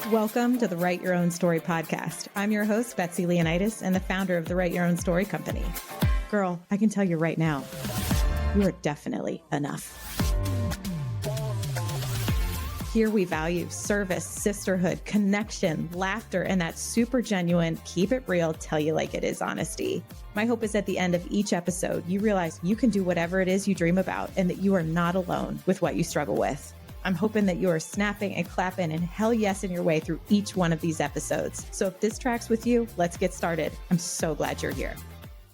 Welcome to the Write Your Own Story podcast. I'm your host, Betsy Leonidas, and the founder of the Write Your Own Story company. Girl, I can tell you right now, you are definitely enough. Here we value service, sisterhood, connection, laughter, and that super genuine, keep it real, tell you like it is honesty. My hope is at the end of each episode, you realize you can do whatever it is you dream about and that you are not alone with what you struggle with. I'm hoping that you are snapping and clapping and hell yes in your way through each one of these episodes. So if this tracks with you, let's get started. I'm so glad you're here.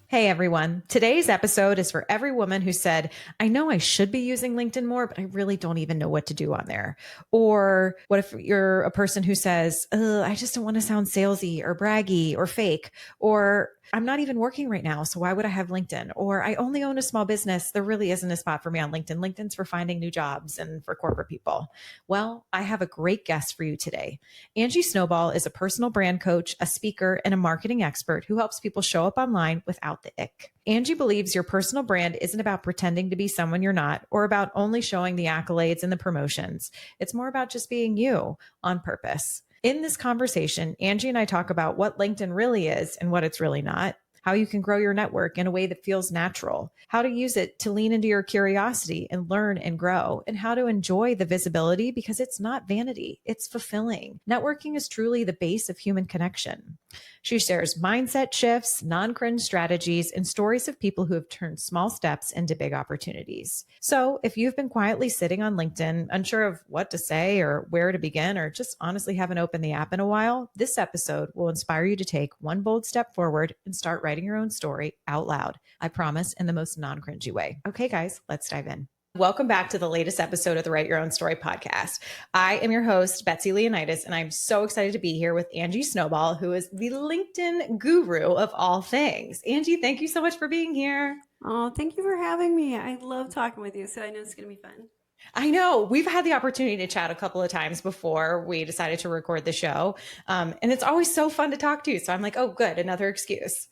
Hey everyone. Today's episode is for every woman who said, I know I should be using LinkedIn more, but I really don't even know what to do on there. Or what if you're a person who says, I just don't want to sound salesy or braggy or fake, or I'm not even working right now, so why would I have LinkedIn? Or I only own a small business. There really isn't a spot for me on LinkedIn. LinkedIn's for finding new jobs and for corporate people. Well, I have a great guest for you today. Angie Snowball is a personal brand coach, a speaker, and a marketing expert who helps people show up online without the ick. Angie believes your personal brand isn't about pretending to be someone you're not or about only showing the accolades and the promotions. It's more about just being you on purpose. In this conversation, Angie and I talk about what LinkedIn really is and what it's really not, how you can grow your network in a way that feels natural, how to use it to lean into your curiosity and learn and grow, and how to enjoy the visibility because it's not vanity, it's fulfilling. Networking is truly the base of human connection. She shares mindset shifts, non-cringe strategies, and stories of people who have turned small steps into big opportunities. So if you've been quietly sitting on LinkedIn, unsure of what to say or where to begin, or just honestly haven't opened the app in a while, this episode will inspire you to take one bold step forward and start writing your own story out loud. I promise, in the most non-cringy way. Okay, guys, let's dive in. Welcome back to the latest episode of the Write Your Own Story podcast. I am your host, Betsy Leonidas, and I'm so excited to be here with Angie Snowball, who is the LinkedIn guru of all things. Angie, thank you so much for being here. Oh, thank you for having me. I love talking with you, so I know it's going to be fun. I know we've had the opportunity to chat a couple of times before we decided to record the show. And it's always so fun to talk to you. So I'm like, oh, good. Another excuse.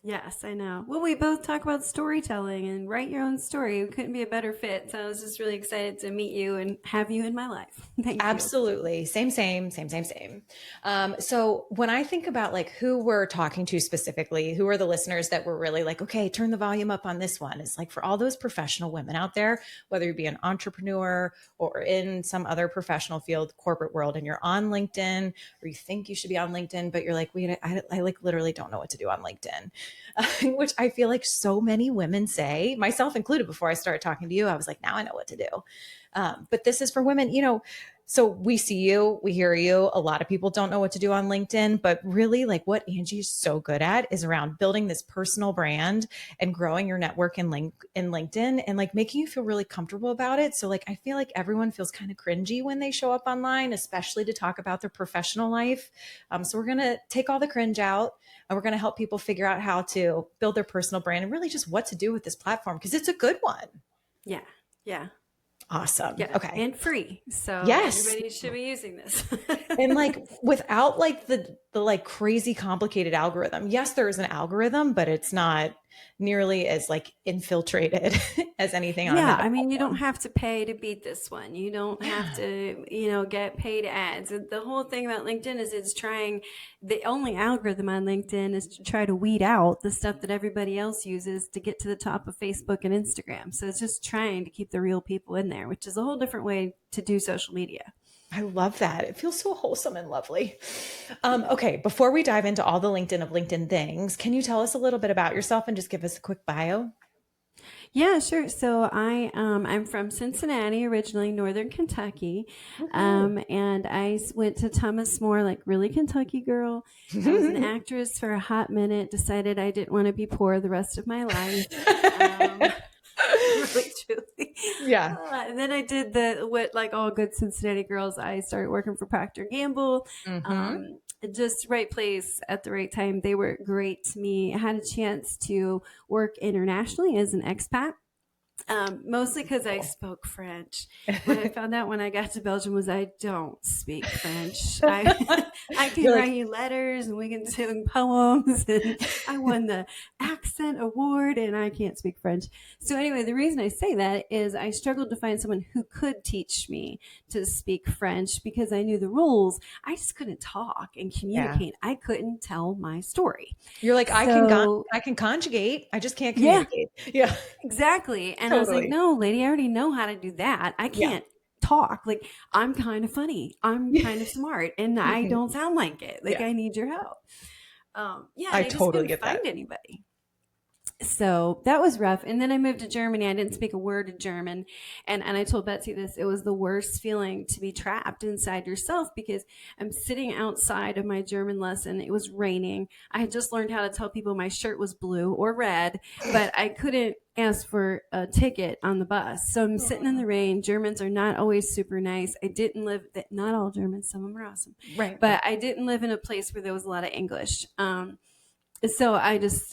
Yes, I know. Well, we both talk about storytelling and write your own story. We couldn't be a better fit. So I was just really excited to meet you and have you in my life. Thank you. Absolutely. Same. So when I think about like who we're talking to specifically, who are the listeners that were really like, okay, turn the volume up on this one. It's like for all those professional women out there, whether you be an entrepreneur or in some other professional field, corporate world, and you're on LinkedIn or you think you should be on LinkedIn, but you're like, wait, I like literally don't know what to do on LinkedIn. Which I feel like so many women say, myself included, before I started talking to you, I was like, now I know what to do. But this is for women, so we see you, we hear you. A lot of people don't know what to do on LinkedIn, but really like what Angie is so good at is around building this personal brand and growing your network in LinkedIn and like making you feel really comfortable about it. So like, I feel like everyone feels kind of cringy when they show up online, especially to talk about their professional life. So we're going to take all the cringe out and we're going to help people figure out how to build their personal brand and really just what to do with this platform because it's a good one. Yeah. Awesome. Yeah. Okay. And free. So yes, everybody should be using this. and like without like the like crazy complicated algorithm. Yes, there is an algorithm, but it's not nearly as like infiltrated as anything on I mean, you don't have to pay to beat this one. You don't have to, get paid ads. The whole thing about LinkedIn is the only algorithm on LinkedIn is to try to weed out the stuff that everybody else uses to get to the top of Facebook and Instagram. So it's just trying to keep the real people in there, which is a whole different way to do social media. I love that. It feels so wholesome and lovely. Okay, before we dive into all the LinkedIn things, can you tell us a little bit about yourself and just give us a quick bio? Yeah, sure. So I'm from Cincinnati, originally Northern Kentucky, and I went to Thomas More, like really Kentucky girl. I was an actress for a hot minute. Decided I didn't want to be poor the rest of my life. Really, truly. Yeah. And then I did what like all good Cincinnati girls, I started working for Procter & Gamble. Just right place at the right time. They were great to me. I had a chance to work internationally as an expat. Mostly because I spoke French. What I found out when I got to Belgium was I don't speak French. I can write you letters and we can sing poems, and I won the accent award, and I can't speak French. So anyway, the reason I say that is I struggled to find someone who could teach me to speak French because I knew the rules. I just couldn't talk and communicate. I couldn't tell my story. You're like, I can conjugate. I just can't communicate. Yeah, exactly. And I was like, no, lady, I already know how to do that. I can't talk. Like, I'm kind of funny. I'm kind of smart, and I don't sound like it. Like, I need your help. I totally get that. Find anybody. So that was rough. And then I moved to Germany. I didn't speak a word of German. And I told Betsy this, it was the worst feeling to be trapped inside yourself, because I'm sitting outside of my German lesson. It was raining. I had just learned how to tell people my shirt was blue or red, but I couldn't ask for a ticket on the bus. So I'm sitting in the rain. Germans are not always super nice. I didn't live, not all Germans, some of them are awesome. Right. But I didn't live in a place where there was a lot of English. So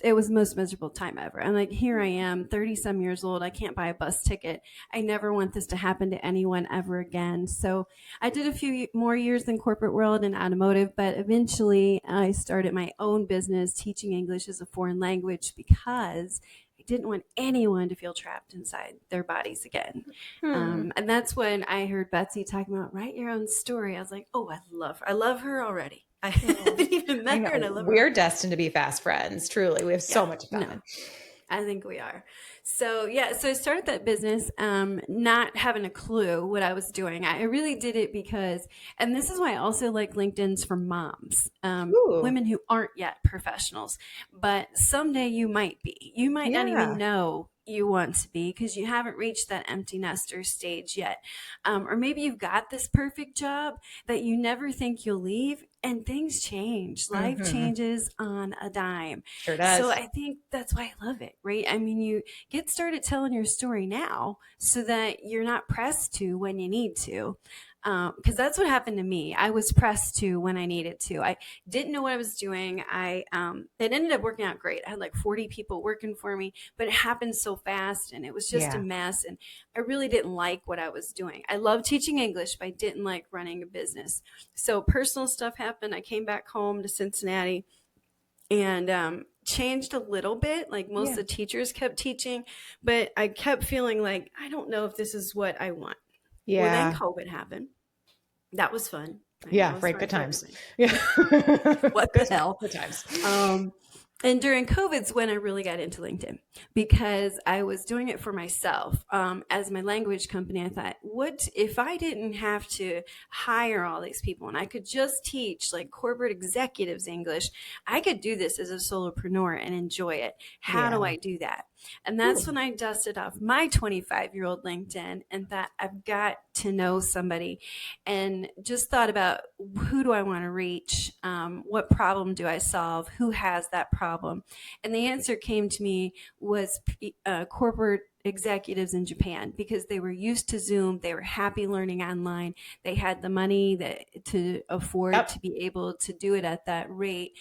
it was the most miserable time ever. I'm like, here I am, 30 some years old. I can't buy a bus ticket. I never want this to happen to anyone ever again. So I did a few more years in corporate world and automotive, but eventually I started my own business teaching English as a foreign language, because I didn't want anyone to feel trapped inside their bodies again. And that's when I heard Betsy talking about write your own story. I was like, oh, I love her already. I haven't even met her, and I love her. We're destined to be fast friends. Truly. We have so much in common. I think we are. So so I started that business, not having a clue what I was doing. I really did it because, and this is why I also like LinkedIn's for moms, women who aren't yet professionals, but someday you might be. You might not even know you want to be, because you haven't reached that empty nester stage yet. Or maybe you've got this perfect job that you never think you'll leave, and things change. Life changes on a dime. Sure does. So I think that's why I love it, right? I mean, you get started telling your story now so that you're not pressed to when you need to. Because that's what happened to me. I was pressed to when I needed to. I didn't know what I was doing. It ended up working out great. I had like 40 people working for me, but it happened so fast, and it was just a mess. And I really didn't like what I was doing. I love teaching English, but I didn't like running a business. So personal stuff happened. I came back home to Cincinnati and changed a little bit. Like most of the teachers kept teaching, but I kept feeling like, I don't know if this is what I want. Well, then COVID happened. That was fun. Right. Good times. Yeah. What the hell? Good times. And during COVID's when I really got into LinkedIn, because I was doing it for myself as my language company. I thought, what if I didn't have to hire all these people and I could just teach like corporate executives English? I could do this as a solopreneur and enjoy it. How do I do that? And that's when I dusted off my 25-year-old LinkedIn and thought, I've got to know somebody, and just thought about, who do I want to reach? What problem do I solve? Who has that problem? And the answer came to me was corporate executives in Japan, because they were used to Zoom. They were happy learning online. They had the money to afford to be able to do it at that rate.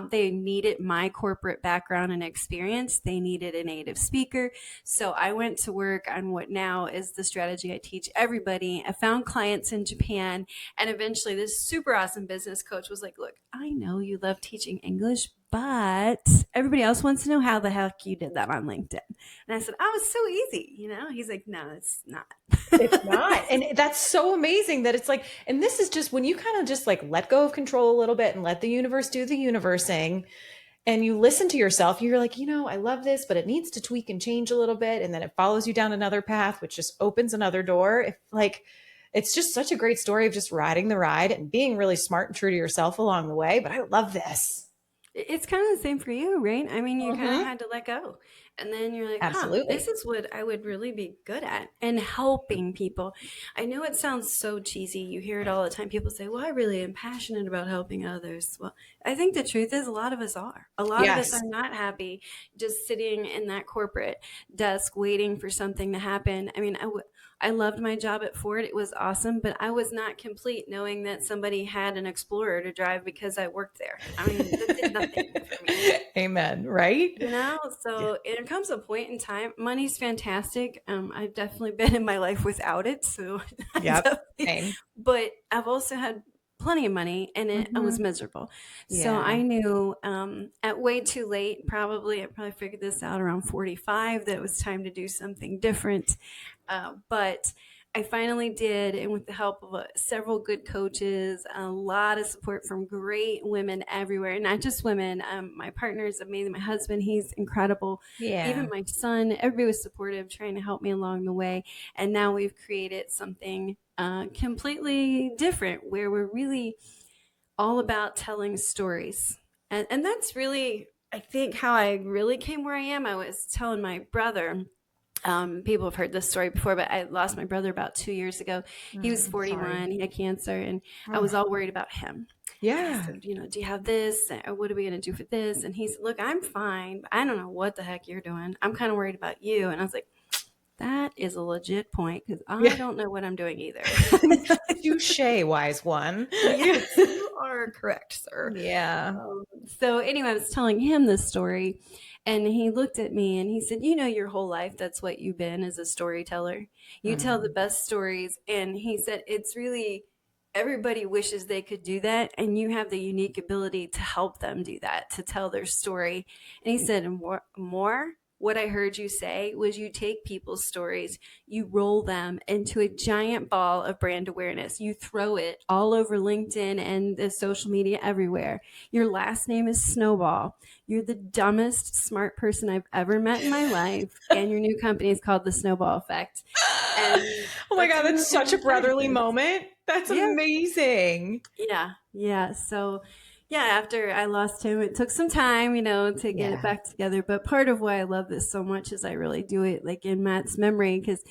They needed my corporate background and experience. They needed a native speaker. So I went to work on what now is the strategy I teach everybody. I found clients in Japan, and eventually this super awesome business coach was like, look, I know you love teaching English, but everybody else wants to know how the heck you did that on LinkedIn. And I said, oh, it's so easy. He's like, no, it's not. It's not. And that's so amazing that it's like, and this is just when you kind of just like let go of control a little bit and let the universe do the universing, and you listen to yourself, you're like, I love this, but it needs to tweak and change a little bit. And then it follows you down another path, which just opens another door. It's just such a great story of just riding the ride and being really smart and true to yourself along the way. But I love this. It's kind of the same for you, right? I mean, you kind of had to let go. And then you're like, absolutely, this is what I would really be good at, and helping people. I know it sounds so cheesy. You hear it all the time. People say, well, I really am passionate about helping others. Well, I think the truth is a lot of us are. A lot of us are not happy just sitting in that corporate desk waiting for something to happen. I mean, I loved my job at Ford. It was awesome, but I was not complete knowing that somebody had an Explorer to drive because I worked there. I mean, that did nothing for me. Amen. Right? So there comes a point in time, money's fantastic. I've definitely been in my life without it. So, Yep. Same. but I've also had plenty of money and I was miserable. So I knew at way too late, I probably figured this out around 45, that it was time to do something different. But I finally did, and with the help of several good coaches, a lot of support from great women everywhere, not just women. My partner is amazing. My husband, he's incredible. Yeah. Even my son, everybody was supportive, trying to help me along the way. And now we've created something completely different, where we're really all about telling stories. And that's really, I think, how I really came where I am. I was telling my brother, people have heard this story before, but I lost my brother about 2 years ago. He was 41. Sorry. He had cancer, and I was all worried about him. Yeah. So, do you have this? Or what are we going to do for this? And he said, look, I'm fine, but I don't know what the heck you're doing. I'm kind of worried about you. And I was like, that is a legit point, because I don't know what I'm doing either. Touche, wise one. Yes, you are correct, sir. Yeah. So anyway, I was telling him this story, and he looked at me and he said, your whole life, that's what you've been, as a storyteller. You tell the best stories. And he said, it's really, everybody wishes they could do that. And you have the unique ability to help them do that, to tell their story. And he said, more, what I heard you say was, you take people's stories, you roll them into a giant ball of brand awareness. You throw it all over LinkedIn and the social media everywhere. Your last name is Snowball. You're the dumbest smart person I've ever met in my life. And your new company is called the Snowball Effect. And oh my God, that's such a brotherly moment. That's amazing. Yeah. So after I lost him, it took some time, to get it back together. But part of why I love this so much is I really do it like in Matt's memory, because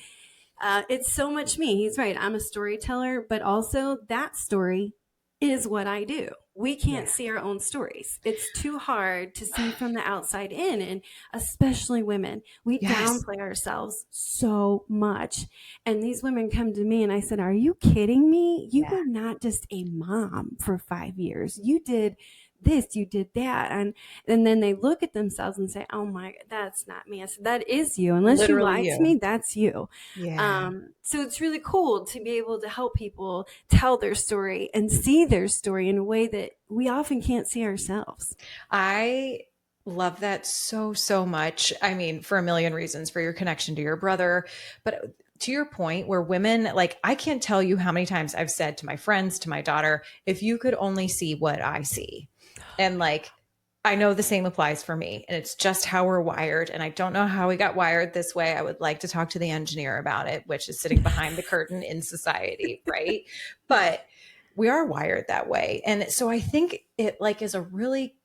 it's so much me. He's right. I'm a storyteller, but also that story is what I do. We can't see our own stories. It's too hard to see from the outside in, and especially women. We downplay ourselves so much. And these women come to me and I said, are you kidding me? You were not just a mom for 5 years. You did this, you did that. And then they look at themselves and say, oh my, that's not me. I said, that is you. Unless Literally you lie to me, that's you. Yeah. So it's really cool to be able to help people tell their story and see their story in a way that we often can't see ourselves. I love that so, so much. I mean, for a million reasons, for your connection to your brother, but to your point, where women, like, I can't tell you how many times I've said to my friends, to my daughter, if you could only see what I see. And like, I know the same applies for me, and it's just how we're wired. And I don't know how we got wired this way. I would like to talk to the engineer about it, which is sitting behind the curtain in society. Right. But we are wired that way. And so I think it like is a really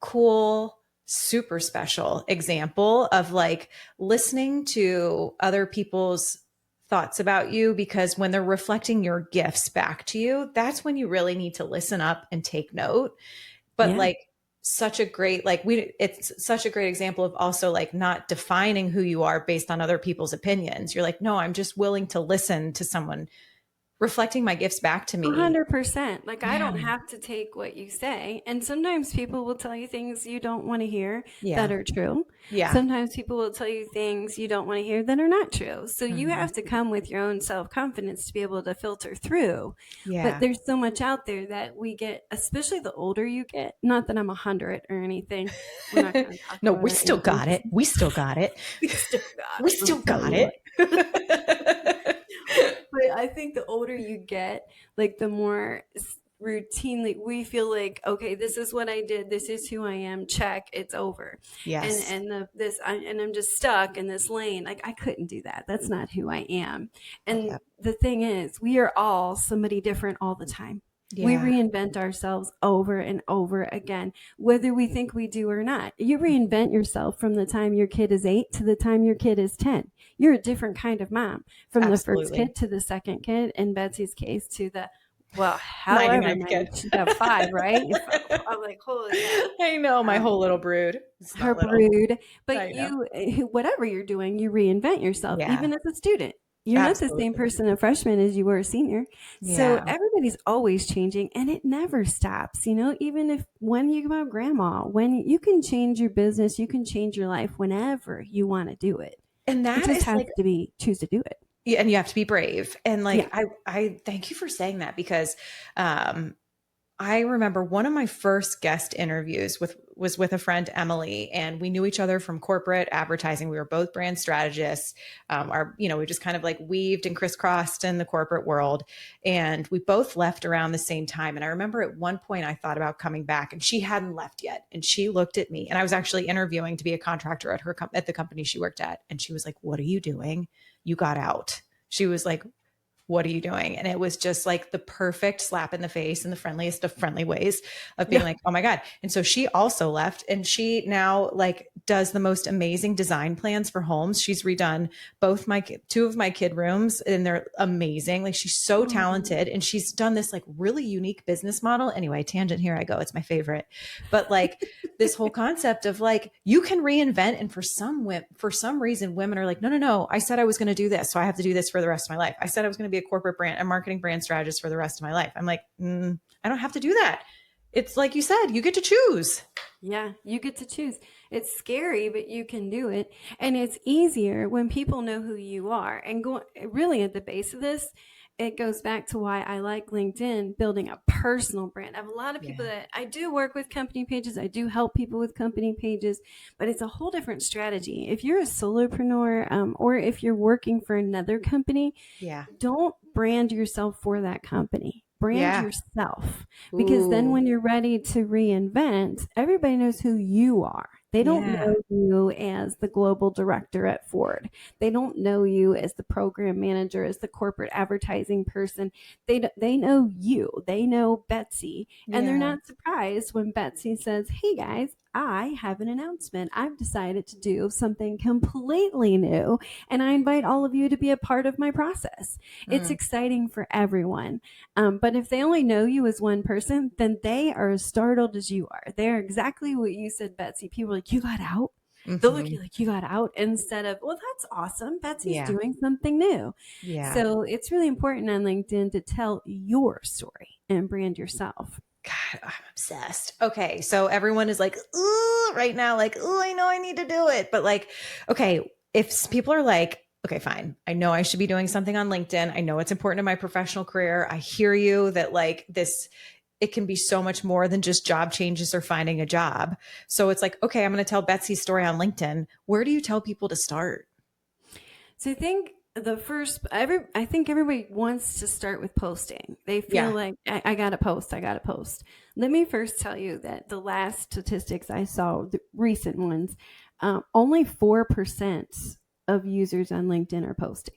cool, super special example of like listening to other people's thoughts about you, because when they're reflecting your gifts back to you, that's when you really need to listen up and take note. But like such a great, it's such a great example of also like not defining who you are based on other people's opinions. You're like, no, I'm just willing to listen to someone reflecting my gifts back to me. 100%. Like, I don't have to take what you say. And sometimes people will tell you things you don't want to hear that are true. Yeah. Sometimes people will tell you things you don't want to hear that are not true. So you have to come with your own self-confidence to be able to filter through. Yeah. But there's so much out there that we get, especially the older you get. Not that I'm 100 or anything. We're not gonna talk no, we still got it. We still got it. We still got it. We still got it. But I think the older you get, like the more routinely we feel like, okay, this is what I did. This is who I am. Check. It's over. Yes. And I'm just stuck in this lane. Like, I couldn't do that. That's not who I am. And the thing is, we are all somebody different all the time. Yeah. We reinvent ourselves over and over again, whether we think we do or not. You reinvent yourself from the time your kid is 8 to the time your kid is 10. You're a different kind of mom, from the first kid to the second kid, in Betsy's case, to the, however many, she got 5, right? I'm like, holy God. I know, my whole little brood. Her brood. But you, whatever you're doing, you reinvent yourself, even as a student. You're not the same Absolutely. person a freshman as you were a senior. So Yeah. everybody's always changing and it never stops. Even if when you become grandma, when you can change your business, you can change your life whenever you want to do it. And It that just is has like, to be choose to do it. yeah, and you have to be brave. And Yeah. like, I thank you for saying that because, I remember one of my first guest interviews was with a friend, Emily, and we knew each other from corporate advertising. We were both brand strategists. We just kind of like weaved and crisscrossed in the corporate world. And we both left around the same time. And I remember at one point I thought about coming back and she hadn't left yet. And she looked at me and I was actually interviewing to be a contractor at the company she worked at. And she was like, "What are you doing? You got out." She was like, "What are you doing?" And it was just like the perfect slap in the face in the friendliest of friendly ways of being like, "Oh my God." And so she also left and she now like does the most amazing design plans for homes. She's redone two of my kid rooms and they're amazing. Like she's so talented and she's done this like really unique business model. Anyway, tangent, here I go. It's my favorite. But like this whole concept of like, you can reinvent. And for some reason, women are like, no, no, no. I said I was going to do this. So I have to do this for the rest of my life. I said I was going to be a marketing brand strategist for the rest of my life. I'm like, I don't have to do that. It's like you said, you get to choose. Yeah, you get to choose. It's scary, but you can do it. And it's easier when people know who you are. And really at the base of this, it goes back to why I like LinkedIn, building a personal brand. I have a lot of people that I do work with company pages. I do help people with company pages, but it's a whole different strategy. If you're a solopreneur or if you're working for another company, don't brand yourself for that company. Brand yourself, because then when you're ready to reinvent, everybody knows who you are. They don't know you as the global director at Ford. They don't know you as the program manager, as the corporate advertising person. They know you. They know Betsy. And they're not surprised when Betsy says, "Hey guys, I have an announcement. I've decided to do something completely new, and I invite all of you to be a part of my process." It's exciting for everyone. But if they only know you as one person, then they are as startled as you are. They're exactly what you said, Betsy. People are like, "You got out?" They'll look at you like, "You got out," instead of, "Well, that's awesome. Betsy's doing something new." So it's really important on LinkedIn to tell your story and brand yourself. God, I'm obsessed. Okay. So everyone is like, ooh, right now, like, ooh, I know I need to do it. But like, okay, if people are like, okay, fine. I know I should be doing something on LinkedIn. I know it's important to my professional career. I hear you that like it can be so much more than just job changes or finding a job. So it's like, okay, I'm going to tell Betsy's story on LinkedIn. Where do you tell people to start? So I think I think everybody wants to start with posting. They feel like I got to post. I got to post. Let me first tell you that the last statistics I saw, the recent ones, only 4% of users on LinkedIn are posting.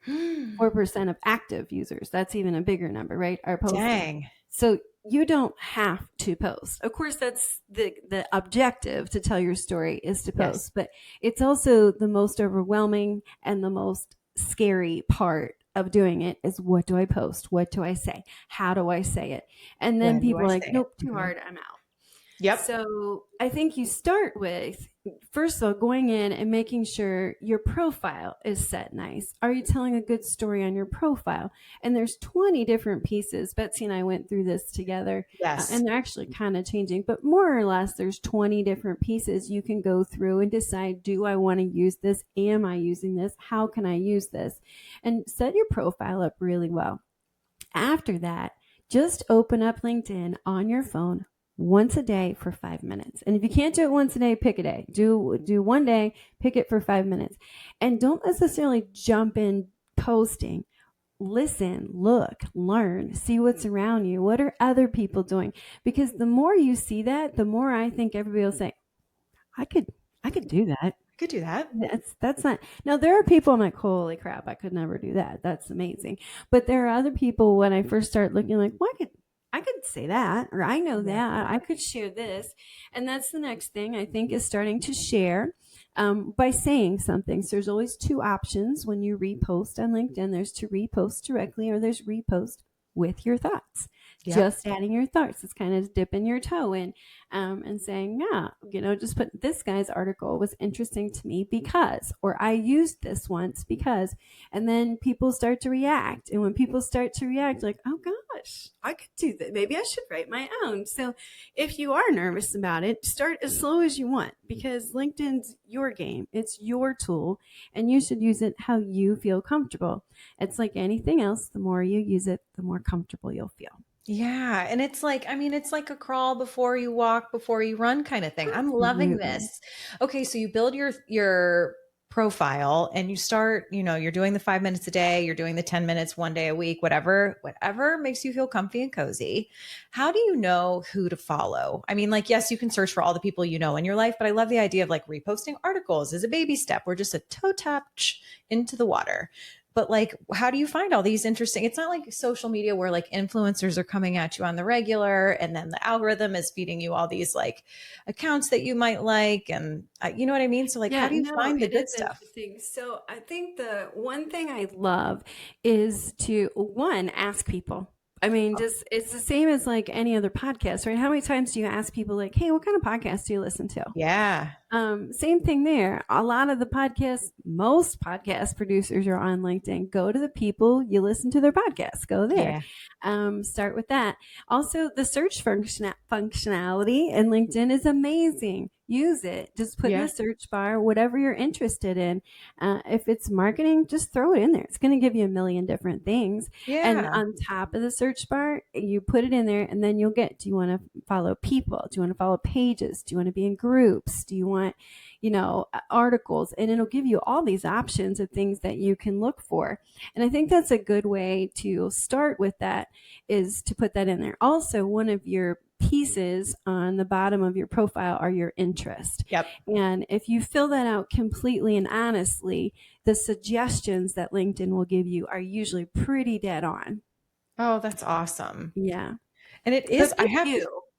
4% of active users. That's even a bigger number, right? Are posting. Dang. So you don't have to post. Of course, that's the objective to tell your story is to post, but it's also the most overwhelming and the most scary part of doing it is, what do I post? What do I say? How do I say it? And then people are like, "Nope, too hard. I'm out." Yep. So I think you start with, first of all, going in and making sure your profile is set nice. Are you telling a good story on your profile? And there's 20 different pieces. Betsy and I went through this together. And they're actually kind of changing, but more or less there's 20 different pieces you can go through and decide, do I want to use this? Am I using this? How can I use this? And set your profile up really well. After that, just open up LinkedIn on your phone once a day for 5 minutes. And if you can't do it once a day, pick a day. Do one day, pick it for 5 minutes. And don't necessarily jump in posting. Listen, look, learn, see what's around you. What are other people doing? Because the more you see that, the more I think everybody will say, I could do that. Could do that. That's not. Now there are people I'm like, holy crap, I could never do that. That's amazing. But there are other people when I first start looking like, well, I could say that, or I know that, I could share this. And that's the next thing I think is starting to share by saying something. So there's always two options when you repost on LinkedIn. There's to repost directly or there's repost with your thoughts. Yep. Just adding your thoughts. It's kind of dipping your toe in and saying, yeah, just put this guy's article was interesting to me because, or I used this once because, and then people start to react. And when people start to react, like, oh gosh, I could do that. Maybe I should write my own. So if you are nervous about it, start as slow as you want, because LinkedIn's your game. It's your tool, and you should use it how you feel comfortable. It's like anything else. The more you use it, the more comfortable you'll feel. Yeah. And it's like, it's like a crawl before you walk, before you run kind of thing. I'm loving this. Okay. So you build your profile and you start, you're doing the 5 minutes a day, you're doing the 10 minutes one day a week, whatever makes you feel comfy and cozy. How do you know who to follow? Yes, you can search for all the people you know in your life, but I love the idea of like reposting articles as a baby step. We're just a toe tap into the water. But like, how do you find all these interesting? It's not like social media where like influencers are coming at you on the regular, and then the algorithm is feeding you all these like accounts that you might like, and you know what I mean? So like, how do you find the good stuff? So I think the one thing I love is to ask people. It's the same as like any other podcast, right? How many times do you ask people like, hey, what kind of podcast do you listen to? Yeah. Same thing there. A lot of most podcast producers are on LinkedIn. Go to the people you listen to their podcasts. Go there. Yeah. Start with that. Also, the search functionality in LinkedIn is amazing. Use it. Just put in the search bar whatever you're interested in. If it's marketing, just throw it in there. It's going to give you a million different things. Yeah. And on top of the search bar, you put it in there, and then you'll get, do you want to follow people? Do you want to follow pages? Do you want to be in groups? Do you want, articles? And it'll give you all these options of things that you can look for. And I think that's a good way to start with that, is to put that in there. Also, one of your pieces on the bottom of your profile are your interests. Yep. And if you fill that out completely and honestly, the suggestions that LinkedIn will give you are usually pretty dead on. Oh, that's awesome. Yeah. And it is,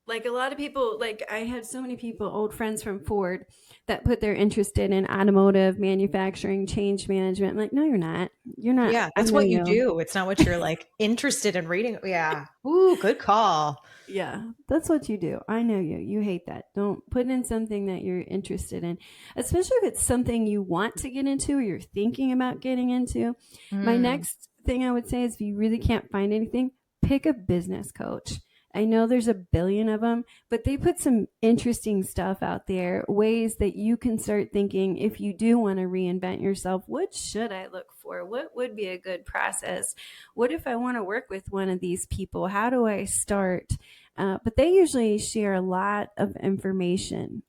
like a lot of people, like I had so many people, old friends from Ford, that put their interested in automotive, manufacturing, change management. I'm like, no, you're not. You're not. Yeah, that's what you do. It's not what you're like interested in reading. Yeah. Ooh, good call. Yeah, that's what you do. I know you. You hate that. Don't put in something that you're interested in, especially if it's something you want to get into or you're thinking about getting into. My next thing I would say is, if you really can't find anything, pick a business coach. I know there's a billion of them, but they put some interesting stuff out there, ways that you can start thinking, if you do want to reinvent yourself, what should I look for? What would be a good process? What if I want to work with one of these people? How do I start? But they usually share a lot of information,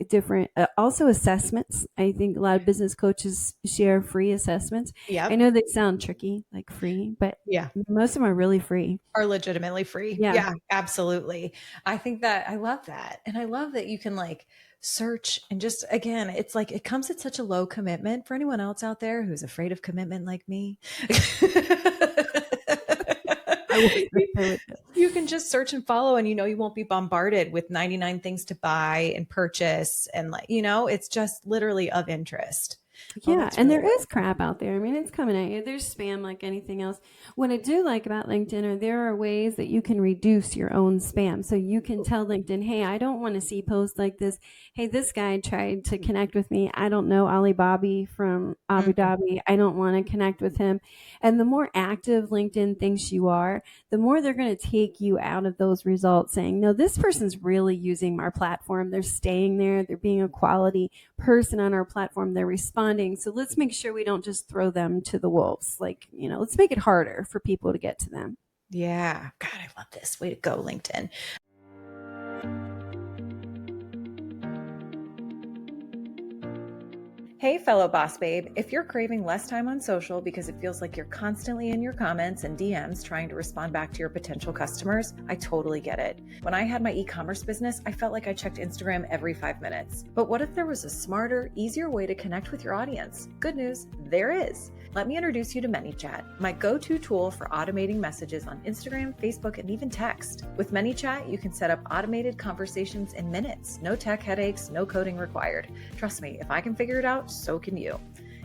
different, also assessments. I think a lot of business coaches share free assessments. Yeah, I know they sound tricky, like free, but most of them are really free. Are legitimately free. Yeah, absolutely. I think that I love that. And I love that you can like search, and just, again, it's like, it comes at such a low commitment for anyone else out there who's afraid of commitment like me. You can just search and follow, and you won't be bombarded with 99 things to buy and purchase, and like, it's just literally of interest. Yeah, and there is crap out there. It's coming at you. There's spam like anything else. What I do like about LinkedIn there are ways that you can reduce your own spam. So you can tell LinkedIn, hey, I don't want to see posts like this. Hey, this guy tried to connect with me. I don't know Ali Bobby from Abu Dhabi. I don't want to connect with him. And the more active LinkedIn thinks you are, the more they're going to take you out of those results, saying, no, this person's really using our platform. They're staying there. They're being a quality person on our platform. They're responding. So let's make sure we don't just throw them to the wolves. Like, let's make it harder for people to get to them. Yeah. God, I love this. Way to go, LinkedIn. Hey, fellow boss babe, if you're craving less time on social because it feels like you're constantly in your comments and DMs trying to respond back to your potential customers, I totally get it. When I had my e-commerce business, I felt like I checked Instagram every 5 minutes. But what if there was a smarter, easier way to connect with your audience? Good news, there is. Let me introduce you to MANYCHAT, my go-to tool for automating messages on Instagram, Facebook, and even text. With MANYCHAT, you can set up automated conversations in minutes. No tech headaches, no coding required. Trust me, if I can figure it out, so can you.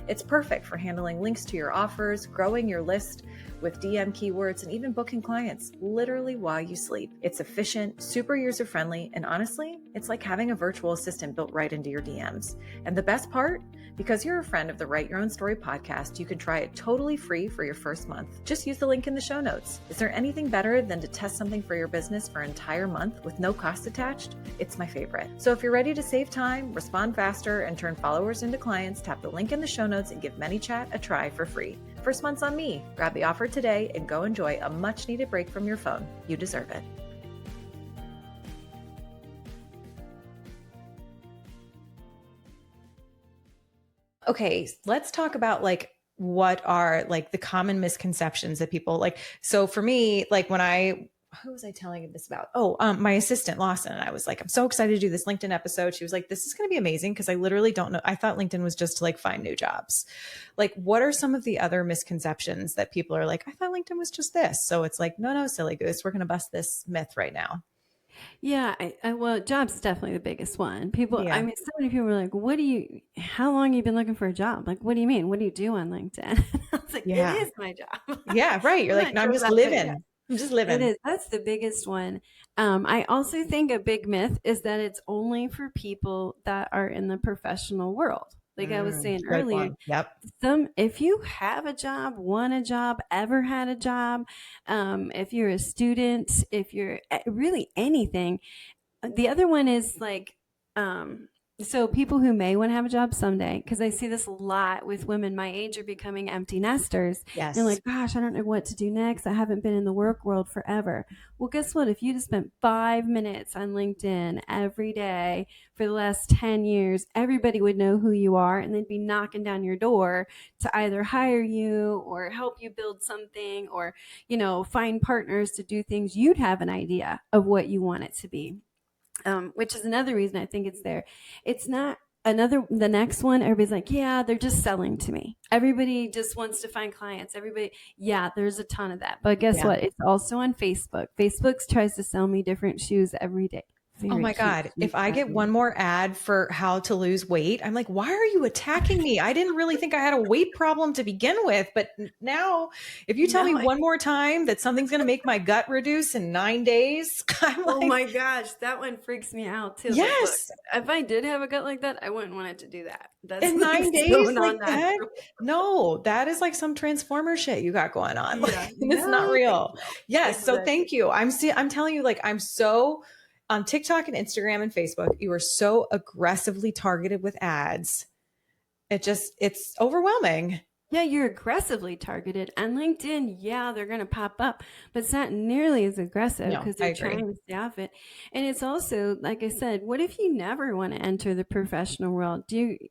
It's perfect for handling links to your offers, growing your list with DM keywords and even booking clients literally while you sleep. It's efficient, super user-friendly, and honestly, it's like having a virtual assistant built right into your DMs. And the best part? Because you're a friend of the Write Your Own Story podcast, you can try it totally free for your first month. Just use the link in the show notes. Is there anything better than to test something for your business for an entire month with no cost attached? It's my favorite. So if you're ready to save time, respond faster, and turn followers into clients, tap the link in the show notes and give MANYCHAT a try for free. First month's on me. Grab the offer today and go enjoy a much needed break from your phone. You deserve it. Okay, let's talk about like what are like the common misconceptions that people like. So for me, like who was I telling this about? Oh, my assistant Lawson. And I was like, I'm so excited to do this LinkedIn episode. She was like, this is going to be amazing. Cause I literally don't know. I thought LinkedIn was just to like find new jobs. Like, what are some of the other misconceptions that people are like, I thought LinkedIn was just this. So it's like, no, silly goose. We're going to bust this myth right now. Yeah, well, jobs is definitely the biggest one. People, Yeah. I mean, so many people are like, how long have you been looking for a job? Like, what do you mean? What do you do on LinkedIn? I was like, Yeah. It is my job. Yeah, right. You're like, no, I'm just living. I'm just living. It is. That's the biggest one. I also think a big myth is that it's only for people that are in the professional world. Like I was saying earlier, yep. If you have a job, want a job, ever had a job, if you're a student, if you're really anything. The other one is like, so people who may want to have a job someday, because I see this a lot with women my age are becoming empty nesters. Yes. And like, gosh, I don't know what to do next. I haven't been in the work world forever. Well, guess what? If you just spent 5 minutes on LinkedIn every day for the last 10 years, everybody would know who you are and they'd be knocking down your door to either hire you or help you build something or, find partners to do things. You'd have an idea of what you want it to be. Which is another reason I think it's there. It's not the next one. Everybody's like, yeah, they're just selling to me. Everybody just wants to find clients. Yeah, there's a ton of that. But guess what? It's also on Facebook. Facebook tries to sell me different shoes every day. Oh my God. If I get one more ad for how to lose weight, I'm like, why are you attacking me? I didn't really think I had a weight problem to begin with. But now if you tell me one more time that something's going to make my gut reduce in 9 days, I'm like, oh my gosh, that one freaks me out too. Yes. Like, if I did have a gut like that, I wouldn't want it to do that. That's in 9 days like that? No, that is like some Transformer shit you got going on. Yeah. Like, it's not real. Yes. Exactly. So thank you. I'm telling you, like, I'm so on TikTok and Instagram and Facebook, you are so aggressively targeted with ads. It's overwhelming. Yeah, you're aggressively targeted. On LinkedIn, yeah, they're going to pop up, but it's not nearly as aggressive because they're trying to stay off it. And it's also, like I said, what if you never want to enter the professional world?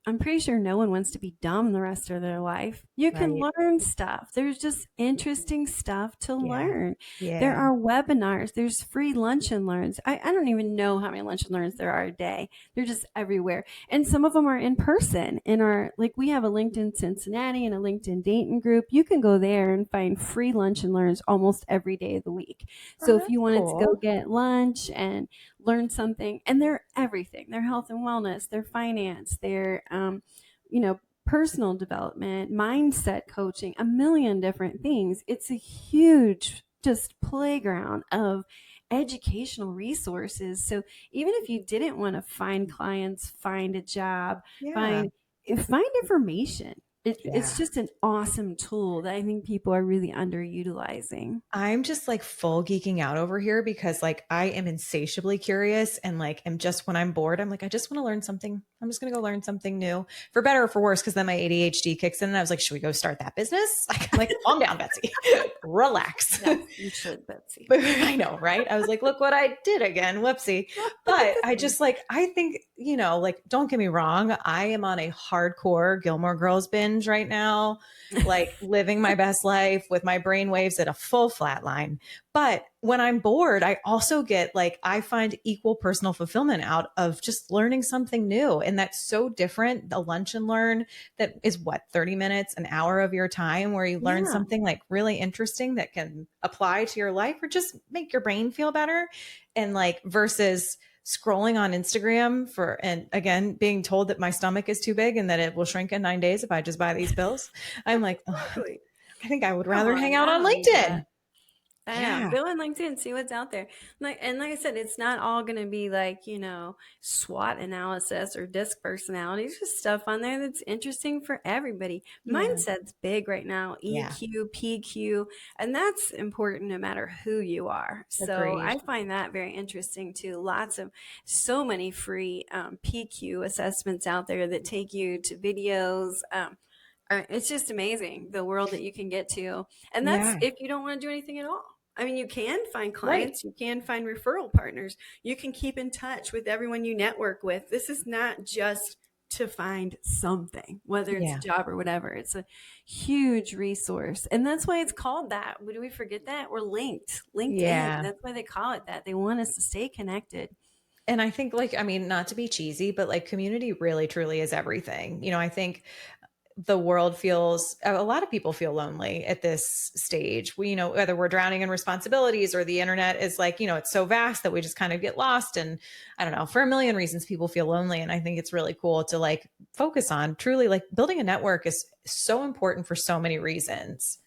I'm pretty sure no one wants to be dumb the rest of their life. You can learn stuff. There's just interesting stuff to learn. Yeah. There are webinars. There's free lunch and learns. I don't even know how many lunch and learns there are a day. They're just everywhere. And some of them are in person we have a LinkedIn Cincinnati and a LinkedIn Dayton group. You can go there and find free lunch and learns almost every day of the week. So if you wanted to go get lunch and learn something, and they're everything, their health and wellness, their finance, their, personal development, mindset coaching, a million different things. It's a huge just playground of educational resources. So even if you didn't want to find clients, find a job, find information. It's just an awesome tool that I think people are really underutilizing. I'm just like full geeking out over here because like I am insatiably curious and like am just when I'm bored, I'm like, I just want to learn something. I'm just going to go learn something new for better or for worse. Cause then my ADHD kicks in and I was like, should we go start that business? I'm like, calm down, Betsy, relax. Yes, you should, Betsy. But I know, right? I was like, look what I did again. Whoopsie. But I just like, I think, like, don't get me wrong. I am on a hardcore Gilmore Girls binge right now, like living my best life with my brain waves at a full flat line. But when I'm bored, I also get like, I find equal personal fulfillment out of just learning something new. And that's so different. The lunch and learn that is 30 minutes, an hour of your time where you learn something like really interesting that can apply to your life or just make your brain feel better. And like versus scrolling on Instagram and again, being told that my stomach is too big and that it will shrink in 9 days if I just buy these pills. I'm like, I think I would Come rather on, hang out I on don't need LinkedIn. that. I know. Yeah. Go on LinkedIn, see what's out there. Like I said, it's not all going to be like, SWOT analysis or disc personality. It's just stuff on there that's interesting for everybody. Yeah. Mindset's big right now. Yeah. EQ, PQ, and that's important no matter who you are. So Agreed. I find that very interesting too. So many free PQ assessments out there that take you to videos. It's just amazing the world that you can get to. And that's Yeah. if you don't want to do anything at all. I mean, you can find Right. clients, you can find referral partners, you can keep in touch with everyone you network with. This is not just to find something, whether it's Yeah. a job or whatever. It's a huge resource. And that's why it's called that. Do we forget that? We're linked, LinkedIn. Yeah. That's why they call it that. They want us to stay connected. And I think like, I mean, not to be cheesy, but like community really truly is everything. I think the world feels, a lot of people feel lonely at this stage. Whether we're drowning in responsibilities or the internet is like, it's so vast that we just kind of get lost. And I don't know, for a million reasons, people feel lonely. And I think it's really cool to like focus on truly like building a network is so important for so many reasons.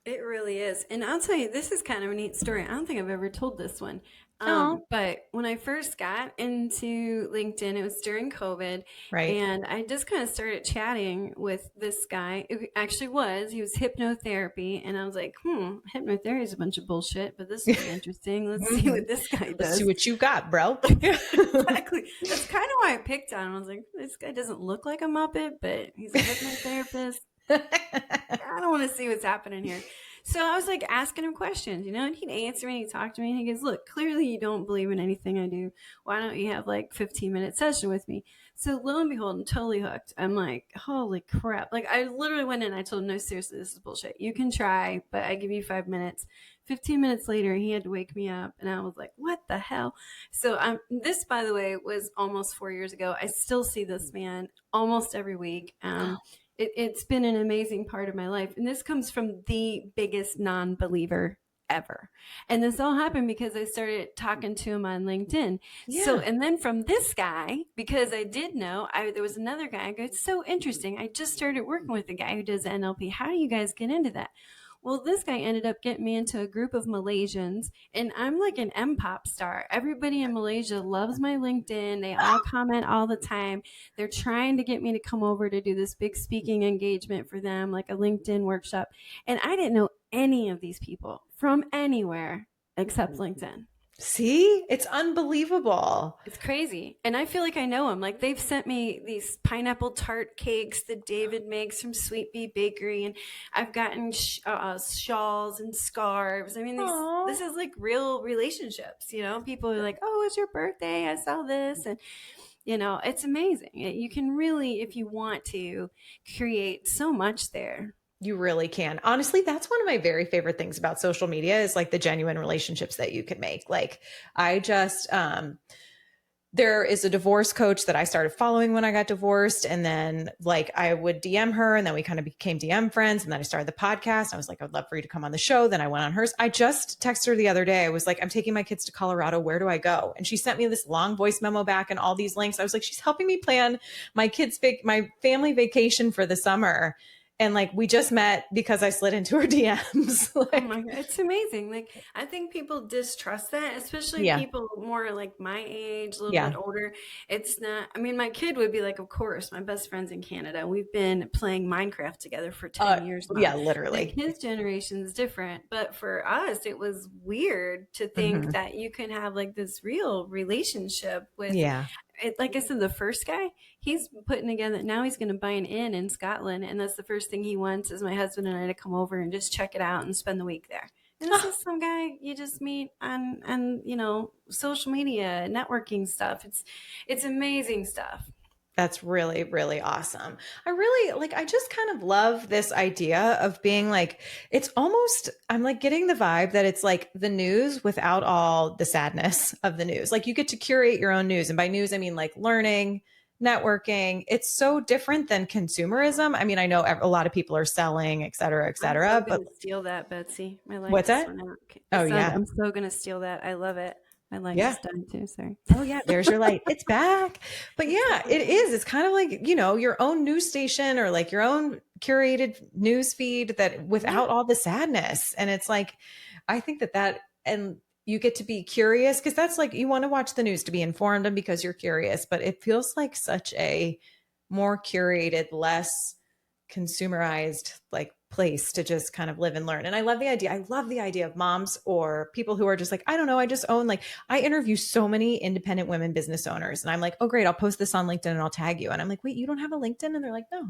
It really is. And I'll tell you, this is kind of a neat story. I don't think I've ever told this one. Oh, But when I first got into LinkedIn, it was during COVID. right. And I just kind of started chatting with this guy. It actually he was hypnotherapy. And I was like, hypnotherapy is a bunch of bullshit, but this is interesting. Let's see what this guy does. Let's see what you got, bro. Exactly. That's kind of why I picked on him. I was like, this guy doesn't look like a Muppet, but he's a hypnotherapist. I don't want to see what's happening here. So I was like asking him questions, and he'd answer me and he'd talk to me and he goes, look, clearly you don't believe in anything I do. Why don't you have like 15-minute session with me? So lo and behold, I'm totally hooked. I'm like, holy crap. Like I literally went in and I told him, no, seriously, this is bullshit. You can try, but I give you 5 minutes. 15 minutes later, he had to wake me up and I was like, what the hell? So this, by the way, was almost 4 years ago. I still see this man almost every week. It's been an amazing part of my life. And this comes from the biggest non-believer ever. And this all happened because I started talking to him on LinkedIn. Yeah. So, and then from this guy, because I did know, there was another guy. I go, it's so interesting. I just started working with a guy who does NLP. How do you guys get into that? Well, this guy ended up getting me into a group of Malaysians, and I'm like an M-pop star. Everybody in Malaysia loves my LinkedIn. They all comment all the time. They're trying to get me to come over to do this big speaking engagement for them, like a LinkedIn workshop. And I didn't know any of these people from anywhere except LinkedIn. See, it's unbelievable. It's crazy. And I feel like I know them. Like they've sent me these pineapple tart cakes that David makes from Sweet Bee Bakery. And I've gotten shawls and scarves. I mean, this is like real relationships, people are like, oh, it's your birthday. I saw this. And, it's amazing. You can really, if you want to, create so much there. You really can. Honestly, that's one of my very favorite things about social media is like the genuine relationships that you can make. Like I just, there is a divorce coach that I started following when I got divorced. And then like I would DM her and then we kind of became DM friends. And then I started the podcast. I was like, I would love for you to come on the show. Then I went on hers. I just texted her the other day. I was like, I'm taking my kids to Colorado. Where do I go? And she sent me this long voice memo back and all these links. I was like, she's helping me plan my my family vacation for the summer. And like, we just met because I slid into her DMs. Oh my God, it's amazing. Like, I think people distrust that, especially people more like my age, a little bit older. It's not, I mean, my kid would be like, of course, my best friend's in Canada. We've been playing Minecraft together for 10 years now. Yeah, literally. Like, his generation is different. But for us, it was weird to think that you can have like this real relationship with like I said, the first guy, he's putting together, now he's going to buy an inn in Scotland. And that's the first thing he wants is my husband and I to come over and just check it out and spend the week there. And this is some guy you just meet on social media, networking stuff. It's amazing stuff. That's really, really awesome. I just kind of love this idea of being like, it's almost, I'm like getting the vibe that it's like the news without all the sadness of the news. Like you get to curate your own news. And by news, I mean like learning, networking. It's so different than consumerism. I mean, I know a lot of people are selling, et cetera, et cetera. I'm so gonna steal that, Betsy. What's that? Yeah. I'm so going to steal that. I love it. My light Yeah. is done too. Sorry. Oh yeah, there's your light. It's back. But yeah, it is. It's kind of like, your own news station or like your own curated news feed that without all the sadness. And it's like, I think and you get to be curious because that's like, you want to watch the news to be informed and because you're curious, but it feels like such a more curated, less consumerized like place to just kind of live and learn. And I love the idea. I love the idea of moms or people who are just like, I don't know, I just own, like, I interview so many independent women business owners and I'm like, oh great, I'll post this on LinkedIn and I'll tag you. And I'm like, wait, you don't have a LinkedIn? And they're like, no.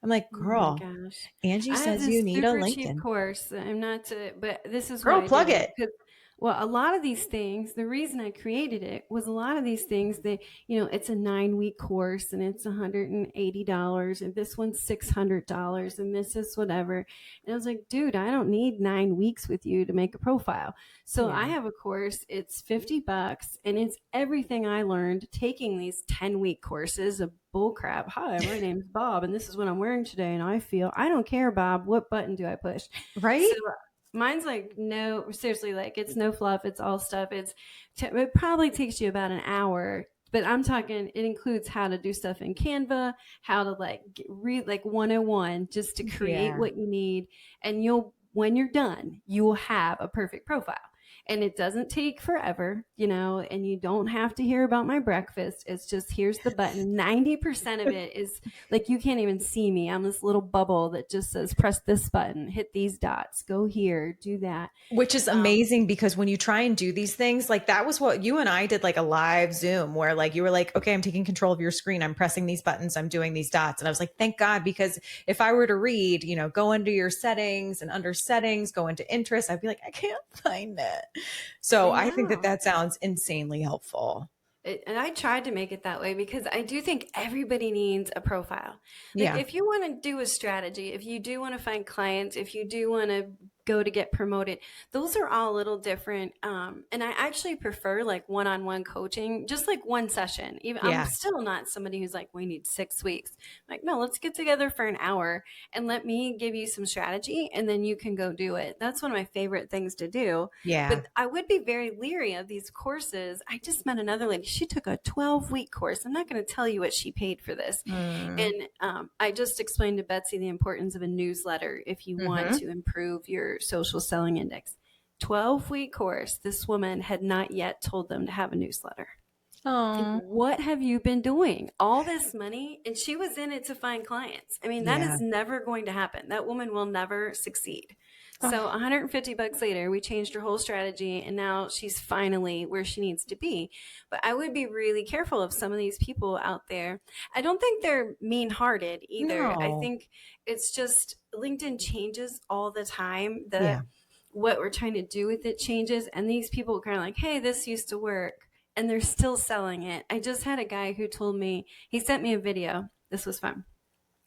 I'm like, girl, oh my gosh. Angie I have says this you need a super cheap LinkedIn. course. I'm not to, but this is Girl, what I plug do. it. Well, a lot of these things, the reason I created it was a lot of these things that, it's a 9-week course and it's $180 and this one's $600 and this is whatever. And I was like, dude, I don't need 9 weeks with you to make a profile. So I have a course, it's $50 and it's everything I learned taking these 10-week courses of bullcrap. Hi, my name's Bob and this is what I'm wearing today. And I don't care, Bob, what button do I push? Right. So, mine's like, no, seriously, like it's no fluff. It's all stuff. It probably takes you about an hour, but I'm talking, it includes how to do stuff in Canva, how to read like 101 just to create what you need. And when you're done, you will have a perfect profile. And it doesn't take forever, and you don't have to hear about my breakfast. It's just, here's the button. 90% of it is like, you can't even see me. I'm this little bubble that just says, press this button, hit these dots, go here, do that. Which is amazing because when you try and do these things, like that was what you and I did, like a live Zoom where like you were like, okay, I'm taking control of your screen. I'm pressing these buttons. I'm doing these dots. And I was like, thank God, because if I were to read, go into your settings and under settings, go into interests, I'd be like, I can't find it. So I think that sounds insanely helpful. And I tried to make it that way because I do think everybody needs a profile. Like if you want to do a strategy, if you do want to find clients, if you do want to go to get promoted, those are all a little different. And I actually prefer like one-on-one coaching, just like one session. I'm still not somebody who's like, we need 6 weeks. I'm like, no, let's get together for an hour and let me give you some strategy and then you can go do it. That's one of my favorite things to do. Yeah. But I would be very leery of these courses. I just met another lady. She took a 12-week course. I'm not going to tell you what she paid for this. And I just explained to Betsy the importance of a newsletter if you want to improve your social selling index. 12-week course. This woman had not yet told them to have a newsletter. Oh, what have you been doing? All this money, and she was in it to find clients. I mean, that is never going to happen. That woman will never succeed. So $150 later, we changed her whole strategy, and now she's finally where she needs to be. But I would be really careful of some of these people out there. I don't think they're mean-hearted either. No. I think it's just LinkedIn changes all the time. What we're trying to do with it changes, and these people are kind of like, hey, this used to work, and they're still selling it. I just had a guy who told me, he sent me a video. This was fun.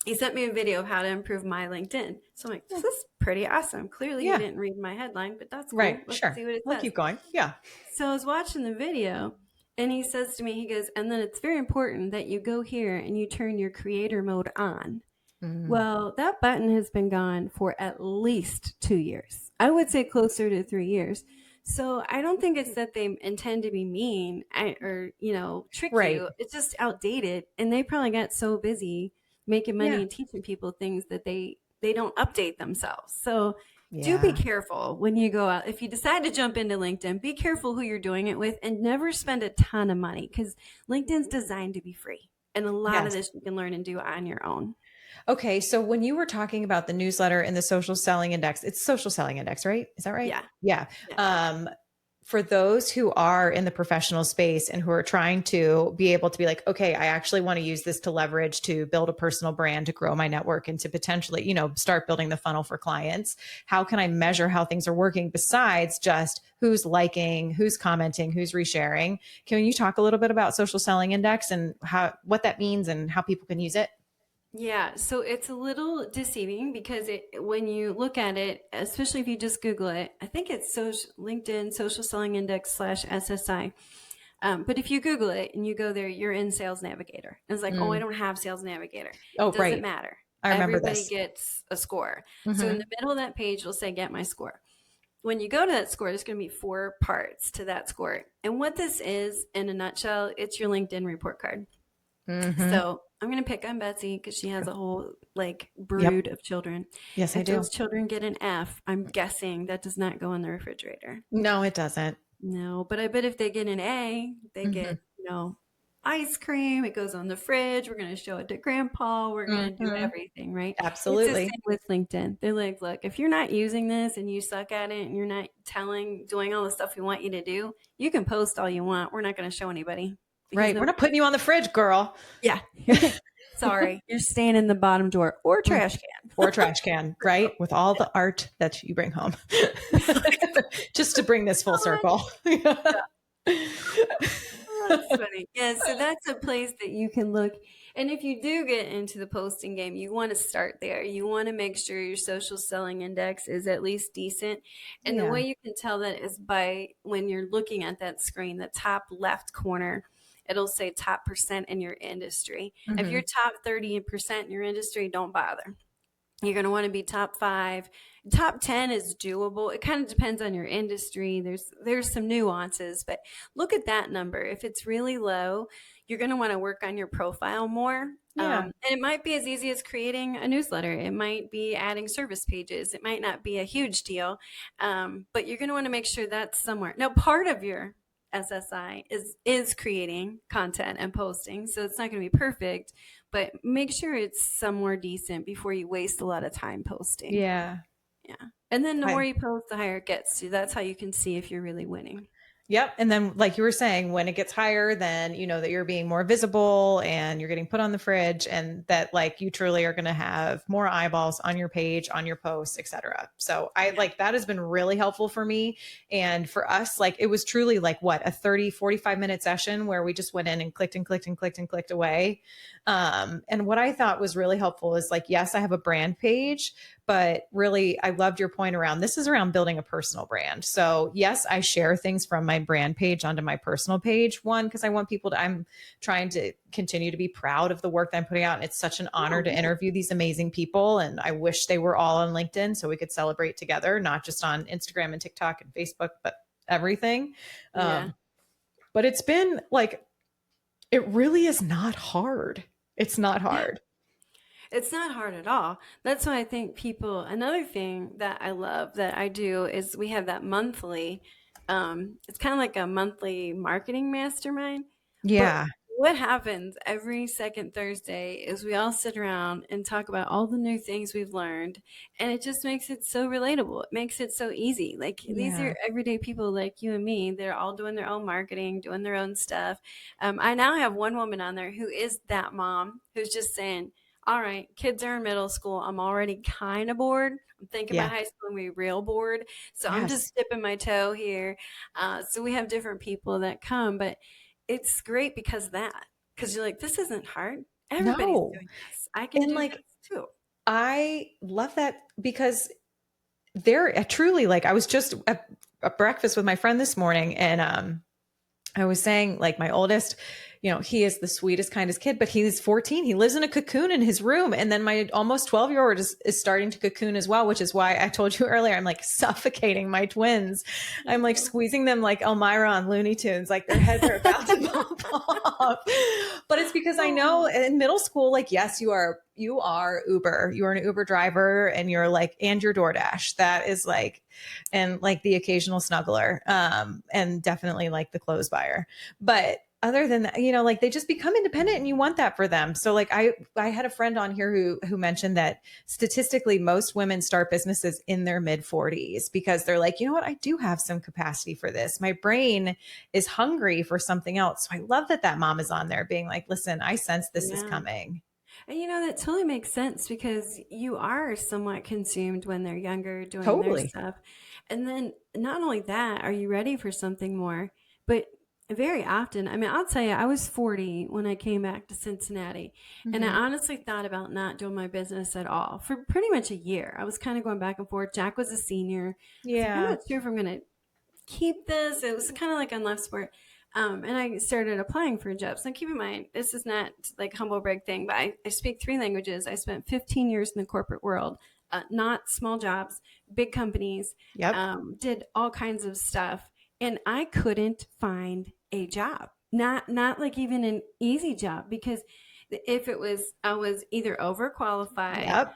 He sent me a video of how to improve my LinkedIn. So I'm like, this is pretty awesome. Clearly you didn't read my headline, but that's cool. Right. Let's sure. see what it We'll says. keep going. Yeah. So I was watching the video and he says to me, he goes, and then it's very important that you go here and you turn your creator mode on. Well, that button has been gone for at least 2 years. I would say closer to 3 years. So I don't think it's that they intend to be mean or, trick you. It's just outdated. And they probably got so busy making money and teaching people things that they don't update themselves. So do be careful when you go out. If you decide to jump into LinkedIn, be careful who you're doing it with and never spend a ton of money because LinkedIn's designed to be free. And a lot of this you can learn and do on your own. Okay. So when you were talking about the newsletter and the social selling index, it's social selling index, right? Is that right? Yeah. For those who are in the professional space and who are trying to be able to be like, okay, I actually want to use this to leverage, to build a personal brand, to grow my network and to potentially, start building the funnel for clients. How can I measure how things are working besides just who's liking, who's commenting, who's resharing? Can you talk a little bit about social selling index and what that means and how people can use it? Yeah, so it's a little deceiving because when you look at it, especially if you just Google it, I think it's LinkedIn Social Selling Index /SSI. But if you Google it and you go there, you're in Sales Navigator. And it's like, oh, I don't have Sales Navigator. Oh, it doesn't matter. I remember Everybody this. gets a score. So in the middle of that page, you'll say, get my score. when you go to that score, there's going to be 4 parts to that score. And what this is, in a nutshell, it's your LinkedIn report card. Mm-hmm. So I'm going to pick on Betsy because she has a whole like brood of children. Yes, I if do. those children get an F, I'm guessing that does not go in the refrigerator. No, it doesn't. No, but I bet if they get an A, they get, ice cream. It goes on the fridge. We're going to show it to grandpa. We're going to do everything, right? Absolutely. It's the same with LinkedIn. They're like, look, if you're not using this and you suck at it and you're not doing all the stuff we want you to do, you can post all you want. We're not going to show anybody. Right. We're not putting you on the fridge, girl. Yeah. Sorry. You're staying in the bottom drawer or trash can. Or trash can, right? With all the art that you bring home. Just to bring this full circle. That's funny. Yeah, so that's a place that you can look. And if you do get into the posting game, you want to start there. You want to make sure your social selling index is at least decent. And the way you can tell that is by when you're looking at that screen, the top left corner, it'll say top percent in your industry. Mm-hmm. If you're top 30% in your industry, don't bother. You're going to want to be top 5. Top 10 is doable. It kind of depends on your industry. There's some nuances, but look at that number. If it's really low, you're going to want to work on your profile more. Yeah. And it might be as easy as creating a newsletter. It might be adding service pages. It might not be a huge deal, but you're going to want to make sure that's somewhere. Now, part of your SSI is creating content and posting. So it's not going to be perfect, but make sure it's somewhere decent before you waste a lot of time posting. Yeah. Yeah. And then the more you post, the higher it gets. So that's how you can see if you're really winning. Yep. And then like you were saying, when it gets higher, then you know that you're being more visible and you're getting put on the fridge, and that like you truly are going to have more eyeballs on your page, on your posts, etc. So I like that has been really helpful for me. And for us, like it was truly like a 45 minute session where we just went in and clicked and clicked and clicked and clicked away. And what I thought was really helpful is like, yes, I have a brand page, but really I loved your point around this is around building a personal brand. So yes, I share things from my brand page onto my personal page. One, because I want people to, I'm trying to continue to be proud of the work that I'm putting out. And it's such an honor to interview these amazing people. And I wish they were all on LinkedIn so we could celebrate together, not just on Instagram and TikTok and Facebook, but everything. But it's been like, it really is not hard. It's not hard. It's not hard at all. That's why I think another thing that I love that I do is we have that monthly, it's kind of like a monthly marketing mastermind. Yeah. But what happens every second Thursday is we all sit around and talk about all the new things we've learned. And it just makes it so relatable. It makes it so easy. Like these are everyday people like you and me. They're all doing their own marketing, doing their own stuff. I now have one woman on there who is that mom who's just saying, all right, kids are in middle school. I'm already kind of bored. I'm thinking about high school and we're real bored. So I'm just dipping my toe here. So we have different people that come, but it's great because of that. Because you're like, this isn't hard. Everybody's doing this. I can do this too. I love that because they're truly like, I was just at breakfast with my friend this morning and I was saying like my oldest, you know, he is the sweetest, kindest kid, but he's 14. He lives in a cocoon in his room. And then my almost 12-year-old is starting to cocoon as well, which is why I told you earlier, I'm like suffocating my twins. I'm like squeezing them like Elmira on Looney Tunes, like their heads are about to pop off. But it's because I know in middle school, like, yes, you are Uber. You are an Uber driver and you're like, and your DoorDash. That is like, and like the occasional snuggler, and definitely like the clothes buyer. But other than that, you know, like they just become independent and you want that for them. So like I had a friend on here who mentioned that statistically most women start businesses in their mid 40s because they're like, you know what, I do have some capacity for this. My brain is hungry for something else. So I love that mom is on there being like, listen, I sense this is coming. And you know, that totally makes sense because you are somewhat consumed when they're younger doing their stuff. And then not only that, are you ready for something more? But very often, I mean, I'll tell you, I was 40 when I came back to Cincinnati. Mm-hmm. And I honestly thought about not doing my business at all for pretty much a year. I was kind of going back and forth. Jack was a senior. Yeah. I'm not sure if I'm going to keep this. It was kind of like on left sport. And I started applying for jobs. Now, keep in mind, this is not like humble brag thing, but I speak 3 languages. I spent 15 years in the corporate world. not small jobs, big companies, Yep. did all kinds of stuff. And I couldn't find a job, not like even an easy job, because if it was, I was either overqualified. Yep.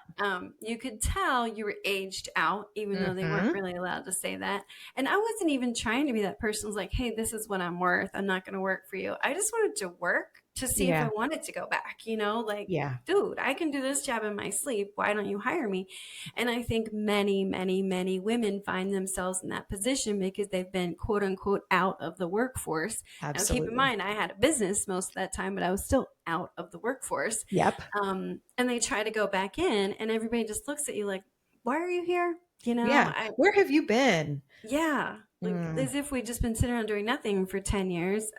You could tell you were aged out, even though they weren't really allowed to say that. And I wasn't even trying to be that person who's like, hey, this is what I'm worth. I'm not going to work for you. I just wanted to work to see if I wanted to go back, like, dude, I can do this job in my sleep. Why don't you hire me? And I think many, many, many women find themselves in that position because they've been quote unquote out of the workforce. Absolutely. Now, keep in mind, I had a business most of that time, but I was still out of the workforce. Yep. And they try to go back in, and everybody just looks at you like, why are you here? Where have you been? Yeah. Like, as if we'd just been sitting around doing nothing for 10 years.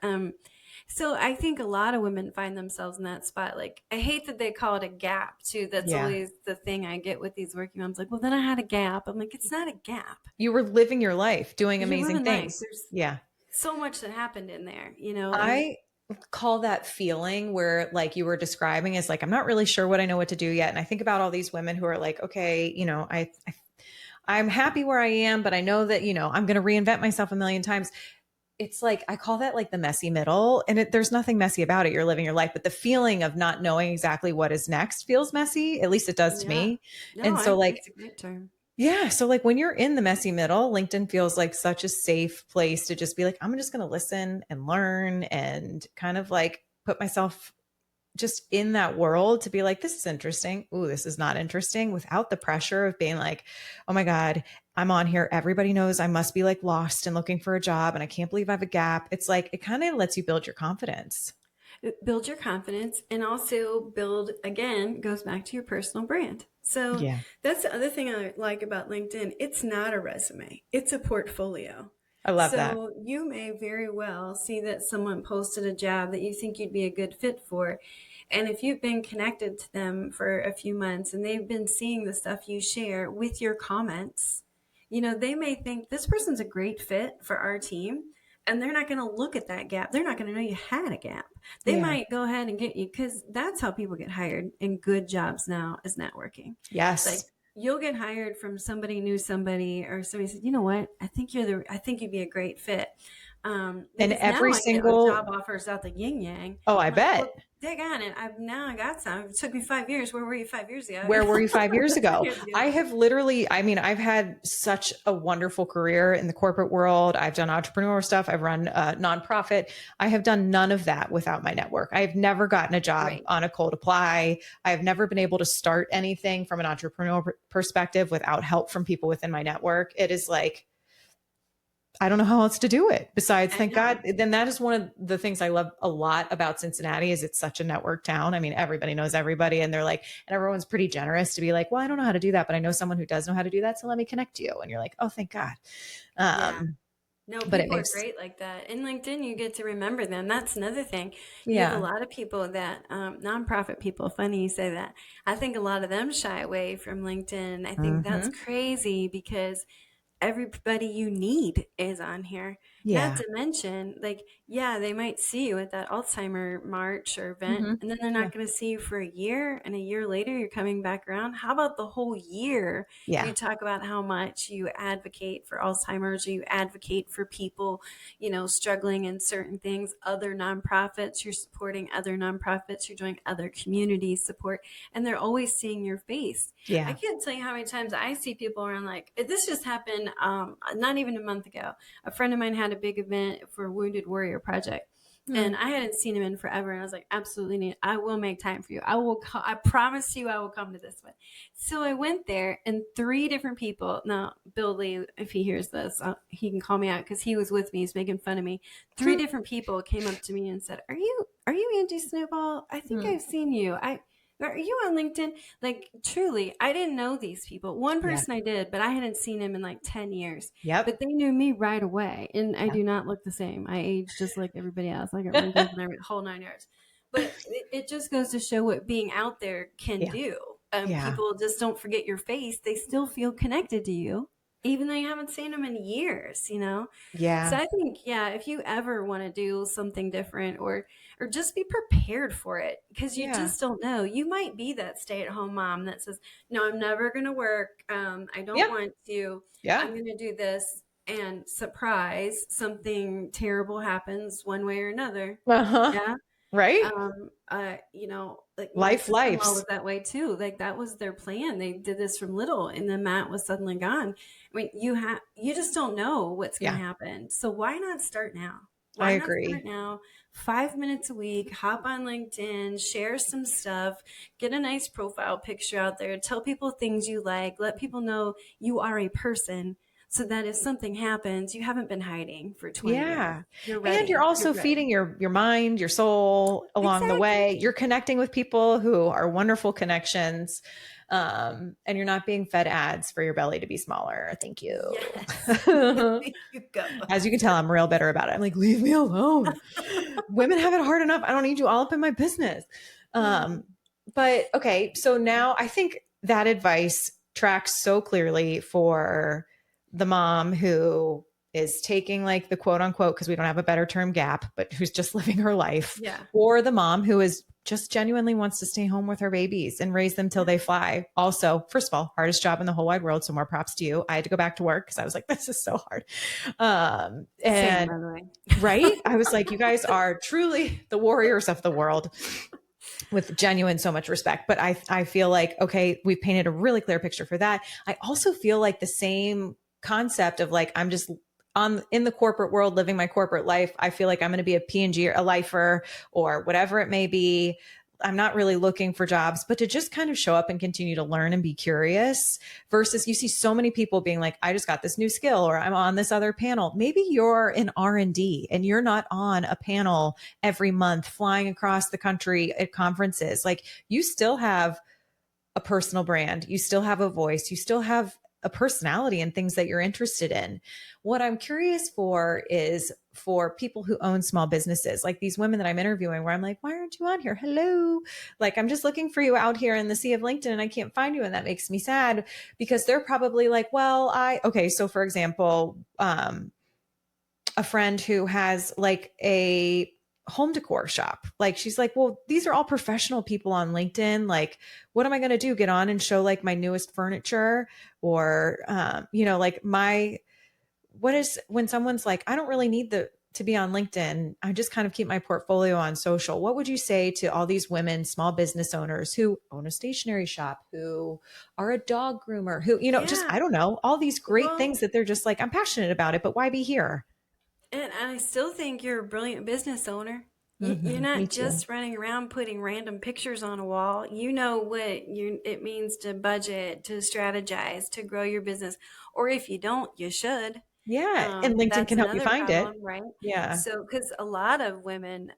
So I think a lot of women find themselves in that spot. Like, I hate that they call it a gap too. That's always the thing I get with these working moms. Like, well, then I had a gap. I'm like, it's not a gap. You were living your life, doing amazing things. There's so much that happened in there, I call that feeling where, like you were describing, is like, I'm not really sure what I know what to do yet. And I think about all these women who are like, okay, I'm happy where I am, but I know that, I'm going to reinvent myself a million times. It's like, I call that like the messy middle, and there's nothing messy about it. You're living your life, but the feeling of not knowing exactly what is next feels messy. At least it does to me. No, and so that's a great term. Yeah. So like when you're in the messy middle, LinkedIn feels like such a safe place to just be like, I'm just going to listen and learn and kind of like put myself just in that world to be like, this is interesting. Ooh, this is not interesting, without the pressure of being like, oh my God, I'm on here. Everybody knows I must be like lost and looking for a job, and I can't believe I have a gap. It's like, it kind of lets you build your confidence. Build your confidence, and also again, goes back to your personal brand. So that's the other thing I like about LinkedIn. It's not a resume. It's a portfolio. I love that. So you may very well see that someone posted a job that you think you'd be a good fit for. And if you've been connected to them for a few months and they've been seeing the stuff you share with your comments, they may think this person's a great fit for our team. And they're not going to look at that gap. They're not going to know you had a gap. They might go ahead and get you, because that's how people get hired in good jobs now, is networking. Yes. Like, you'll get hired from somebody knew somebody, or somebody said, you know what, I think you'd be a great fit. And every single job offers out the yin yang. Oh, I bet. Well, daggone it, I got some. It took me 5 years. Where were you 5 years ago? Where were you 5 years ago? I have literally, I've had such a wonderful career in the corporate world. I've done entrepreneurial stuff. I've run a nonprofit. I have done none of that without my network. I've never gotten a job on a cold apply. I've never been able to start anything from an entrepreneurial perspective without help from people within my network. It is like, I don't know how else to do it besides, thank God. Then that is one of the things I love a lot about Cincinnati, is it's such a network town. I mean, everybody knows everybody, and they're like, and everyone's pretty generous to be like, well, I don't know how to do that, but I know someone who does know how to do that. So let me connect you. And you're like, oh, thank God. No, people are great like that. In LinkedIn, you get to remember them. That's another thing. You have a lot of people that, nonprofit people, funny you say that. I think a lot of them shy away from LinkedIn. I think that's crazy, because everybody you need is on here. Not to mention, like, they might see you at that Alzheimer march or event, and then they're not going to see you for a year, and a year later you're coming back around. How about the whole year? You talk about how much you advocate for Alzheimer's, or you advocate for people, struggling in certain things, other nonprofits, you're supporting other nonprofits, you're doing other community support, and they're always seeing your face. I can't tell you how many times I see people around, like, this just happened not even a month ago. A friend of mine had a big event for Wounded Warrior Project, and I hadn't seen him in forever, and I was like, absolutely, I will make time for you. I promise you I will come to this one. So I went there, and 3 different people, now Bill Lee, if he hears this, he can call me out, because he was with me, he's making fun of me. 3 different people came up to me and said, are you Angie Snowball? I think I've seen you. Are you on LinkedIn? Like, truly, I didn't know these people. One person I did, but I hadn't seen him in like 10 years. But they knew me right away. And I do not look the same. I age just like everybody else. I got wrinkles and every whole 9 yards. But it just goes to show what being out there can do. People just don't forget your face. They still feel connected to you. even though you haven't seen them in years, you know? So Yeah. I think, yeah, if you ever want to do something different or just be prepared for it, because you Yeah. just don't know. You might be that stay-at-home mom that says, "No, I'm never going to work. I don't Yeah. want to. Yeah. I'm going to do this." And surprise, something terrible happens one way or another. Uh-huh. Yeah. Right? You know, like my Life sister-in-law lives. was that way too. Like that was their plan. They did this from little, and then Matt was suddenly gone. I mean, you just don't know what's going to Yeah. happen. So why not start now? I Why not agree. start now? 5 minutes a week, hop on LinkedIn, share some stuff, get a nice profile picture out there, tell people things you like, let people know you are a person so that if something happens, you haven't been hiding for 20 years. Yeah. You're And you're ready. You're also ready. feeding your mind, your soul along the way. Exactly. You're connecting with people who are wonderful connections. And you're not being fed ads for your belly to be smaller. Thank you. Yes. There you go. As you can tell, I'm real better about it. I'm like, leave me alone. Women have it hard enough. I don't need you all up in my business. But okay, so now I think that advice tracks so clearly for the mom who is taking like the quote unquote, because we don't have a better term, gap, but who's just living her life, Yeah. or the mom who is just genuinely wants to stay home with her babies and raise them till they fly. Also, first of all, hardest job in the whole wide world. So more props to you. I had to go back to work because I was like, this is so hard. Same, And by the way. right. I was like, you guys are truly the warriors of the world, with genuine so much respect. But I feel like, okay, we've painted a really clear picture for that. I also feel like the same concept of like, I'm just in the corporate world, living my corporate life. I feel like I'm going to be a P&G or a lifer or whatever it may be. I'm not really looking for jobs, but to just kind of show up and continue to learn and be curious versus you see so many people being like, I just got this new skill or I'm on this other panel. Maybe you're in R&D and you're not on a panel every month flying across the country at conferences. Like you still have a personal brand, you still have a voice, you still have a personality and things that you're interested in. What I'm curious for is for people who own small businesses, like these women that I'm interviewing, where I'm like, why aren't you on here? Hello. Like, I'm just looking for you out here in the sea of LinkedIn and I can't find you. And that makes me sad because they're probably like, well, okay. So for example, a friend who has like a home decor shop. Like she's like, well, these are all professional people on LinkedIn. Like, what am I going to do? Get on and show like my newest furniture or, like what is when someone's like, I don't really need to be on LinkedIn. I just kind of keep my portfolio on social. What would you say to all these women, small business owners who own a stationery shop, who are a dog groomer, who, just, I Yeah. don't know, all these great Well, things that they're just like, I'm passionate about it, but why be here? and I still think you're a brilliant business owner. You're Me not too. just running around putting random pictures on a wall. You know what it means to budget, to strategize, to grow your business. Or if you don't, you should. Yeah. And LinkedIn That's can help you another find it. problem, right? Yeah. So, because a lot of women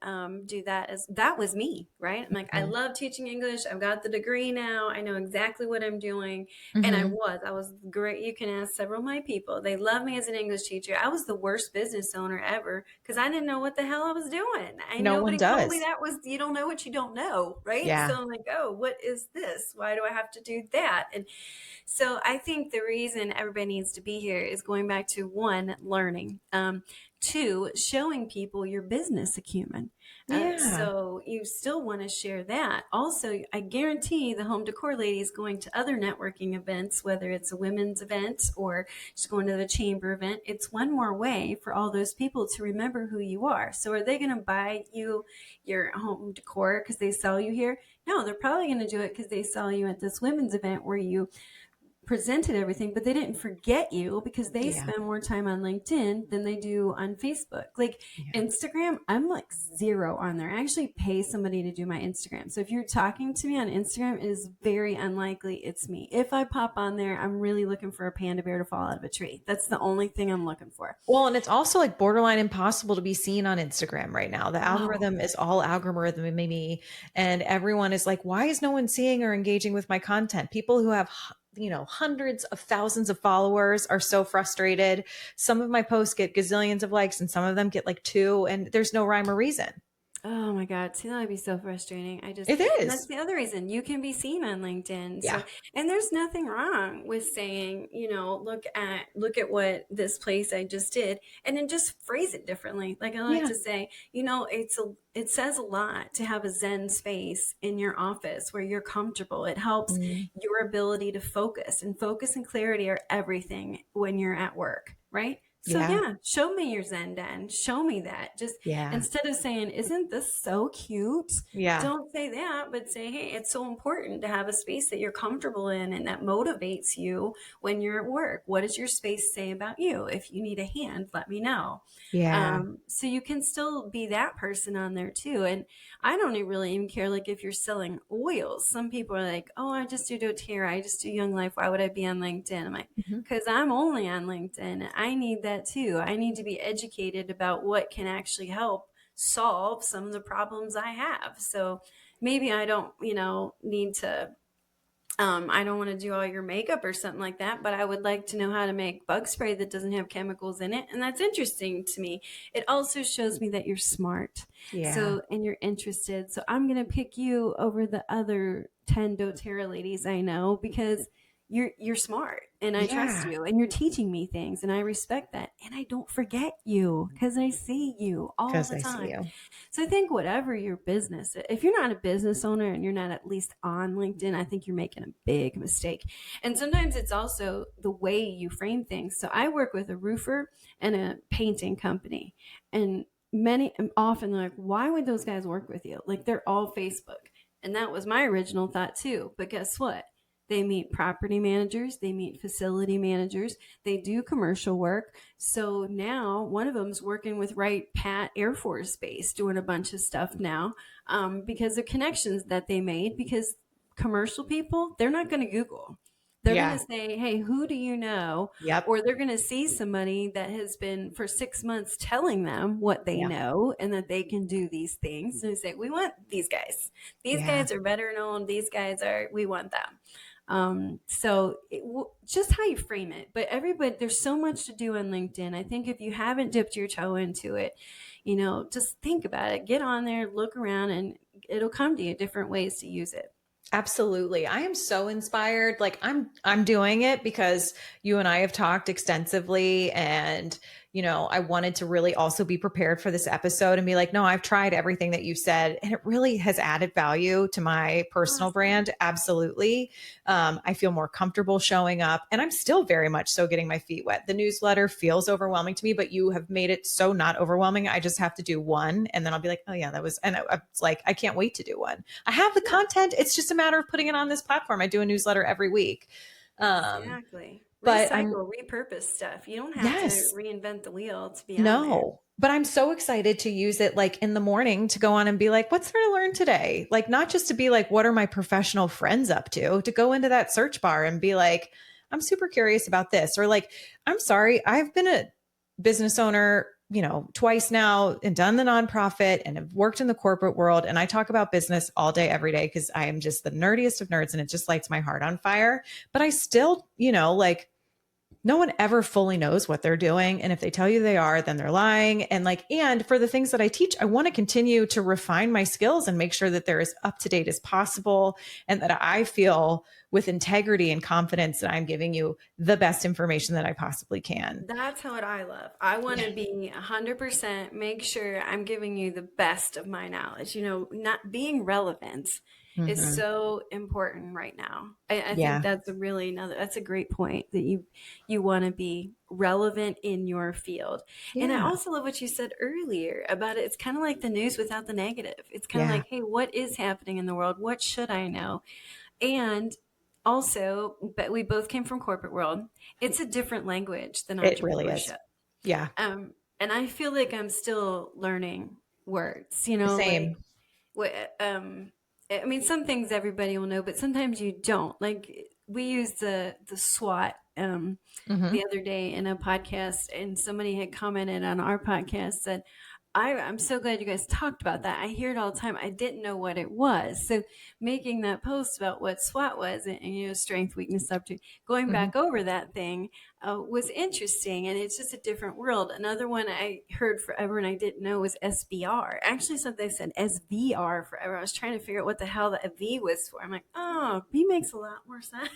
do that as that was me, right? I'm like, I Mhm. love teaching English. I've got the degree now. I know exactly what I'm doing. And Mhm. I was great. You can ask several of my people. They love me as an English teacher. I was the worst business owner ever because I didn't know what the hell I was doing. No one Nobody told me does. that was, you don't know what you don't know, right? Yeah. So I'm like, oh, what is this? Why do I have to do that? And so I think the reason everybody needs to be here is going back to one, learning. Two, showing people your business acumen. Yeah. So you still want to share that. Also, I guarantee the home decor lady is going to other networking events, whether it's a women's event or just going to the chamber event. It's one more way for all those people to remember who you are. So are they going to buy you your home decor because they saw you here? No, they're probably going to do it because they saw you at this women's event where you presented everything, but they didn't forget you because they Yeah. spend more time on LinkedIn than they do on Facebook. Like Yeah. Instagram, I'm like zero on there. I actually pay somebody to do my Instagram. So if you're talking to me on Instagram, it is very unlikely it's me. If I pop on there, I'm really looking for a panda bear to fall out of a tree. That's the only thing I'm looking for. Well, and it's also like borderline impossible to be seen on Instagram right now. The Oh, algorithm is all algorithm maybe, and everyone is like, why is no one seeing or engaging with my content? People who have hundreds of thousands of followers are so frustrated. Some of my posts get gazillions of likes and some of them get like 2 and there's no rhyme or reason. Oh my God. See, that would be so frustrating. It And that's is. the other reason you can be seen on LinkedIn. Yeah. So, and there's nothing wrong with saying, look at what this place I just did, and then just phrase it differently. Like I like Yeah. to say, it says a lot to have a Zen space in your office where you're comfortable. It helps Mm. your ability to focus and clarity are everything when you're at work, right? So Yeah. yeah, show me your Zen den. Show me that. Just Yeah. instead of saying, "Isn't this so cute?" Yeah. Don't say that, but say, "Hey, it's so important to have a space that you're comfortable in and that motivates you when you're at work. What does your space say about you? If you need a hand, let me know." Yeah. So you can still be that person on there too. And I don't really even care, like if you're selling oils. Some people are like, "Oh, I just do doTERRA. I just do Young Life. Why would I be on LinkedIn?" I'm like, Mhm. because I'm only on LinkedIn. I need that too. I need to be educated about what can actually help solve some of the problems I have. So maybe I don't, need to, I don't want to do all your makeup or something like that, but I would like to know how to make bug spray that doesn't have chemicals in it. And that's interesting to me. It also shows me that you're smart. Yeah. So, and you're interested. So I'm going to pick you over the other 10 doTERRA ladies I know because you're smart and I trust Yeah. you and you're teaching me things and I respect that. And I don't forget you because I see you all Because the I see time. you. So I think whatever your business, if you're not a business owner and you're not at least on LinkedIn, I think you're making a big mistake. And sometimes it's also the way you frame things. So I work with a roofer and a painting company, and often they're like, why would those guys work with you? Like they're all Facebook. And that was my original thought too. But guess what? They meet property managers, they meet facility managers, they do commercial work. So now one of them's working with Wright Pat Air Force Base, doing a bunch of stuff now because of connections that they made. Because commercial people, they're not going to Google. They're Yeah. going to say, "Hey, who do you know?" Yep. Or they're going to see somebody that has been for 6 months telling them what they Yeah. know and that they can do these things. And they say, "We want these guys. These Yeah. guys are better known. We want them." Just how you frame it, but everybody, there's so much to do on LinkedIn. I think if you haven't dipped your toe into it, just think about it, get on there, look around, and it'll come to you different ways to use it. Absolutely. I am so inspired. Like I'm doing it because you and I have talked extensively, and I wanted to really also be prepared for this episode and be like, no, I've tried everything that you've said and it really has added value to my personal Awesome. brand. Absolutely. I feel more comfortable showing up, and I'm still very much so getting my feet wet. The newsletter feels overwhelming to me, but you have made it so not overwhelming. I just have to do one and then I'll be like, oh yeah, it's like, I can't wait to do one. I have the content. It's just a matter of putting it on this platform. I do a newsletter every week. Exactly. But Recycle, repurpose stuff. You don't have yes, to reinvent the wheel to be on there. no, but I'm so excited to use it like in the morning to go on and be like, what's there to learn today? Like, not just to be like, what are my professional friends up to go into that search bar and be like, I'm super curious about this. Or like, I'm sorry, I've been a business owner, twice now and done the nonprofit and have worked in the corporate world. And I talk about business all day, every day, because I am just the nerdiest of nerds and it just lights my heart on fire. But I still, like, no one ever fully knows what they're doing. And if they tell you they are, then they're lying. And for the things that I teach, I want to continue to refine my skills and make sure that they're as up to date as possible. And that I feel with integrity and confidence that I'm giving you the best information that I possibly can. That's what I love. I want to be 100%, make sure I'm giving you the best of my knowledge. Not being relevant is so important right now. I think that's that's a great point, that you want to be relevant in your field. Yeah. And I also love what you said earlier about it. It's kind of like the news without the negative. It's kind of like, hey, what is happening in the world? What should I know? And also, but we both came from corporate world. It's a different language than entrepreneurship. It really is. Yeah. And I feel like I'm still learning words, Same. I mean, some things everybody will know, but sometimes you don't. Like we used the SWOT the other day in a podcast, and somebody had commented on our podcast that I'm so glad you guys talked about that. I hear it all the time. I didn't know what it was. So making that post about what SWOT was and strength, weakness, subject, going back over that thing, was interesting, and it's just a different world. Another one I heard forever and I didn't know was SBR. Actually, something said SVR forever. I was trying to figure out what the hell the V was for. I'm like, oh, V makes a lot more sense.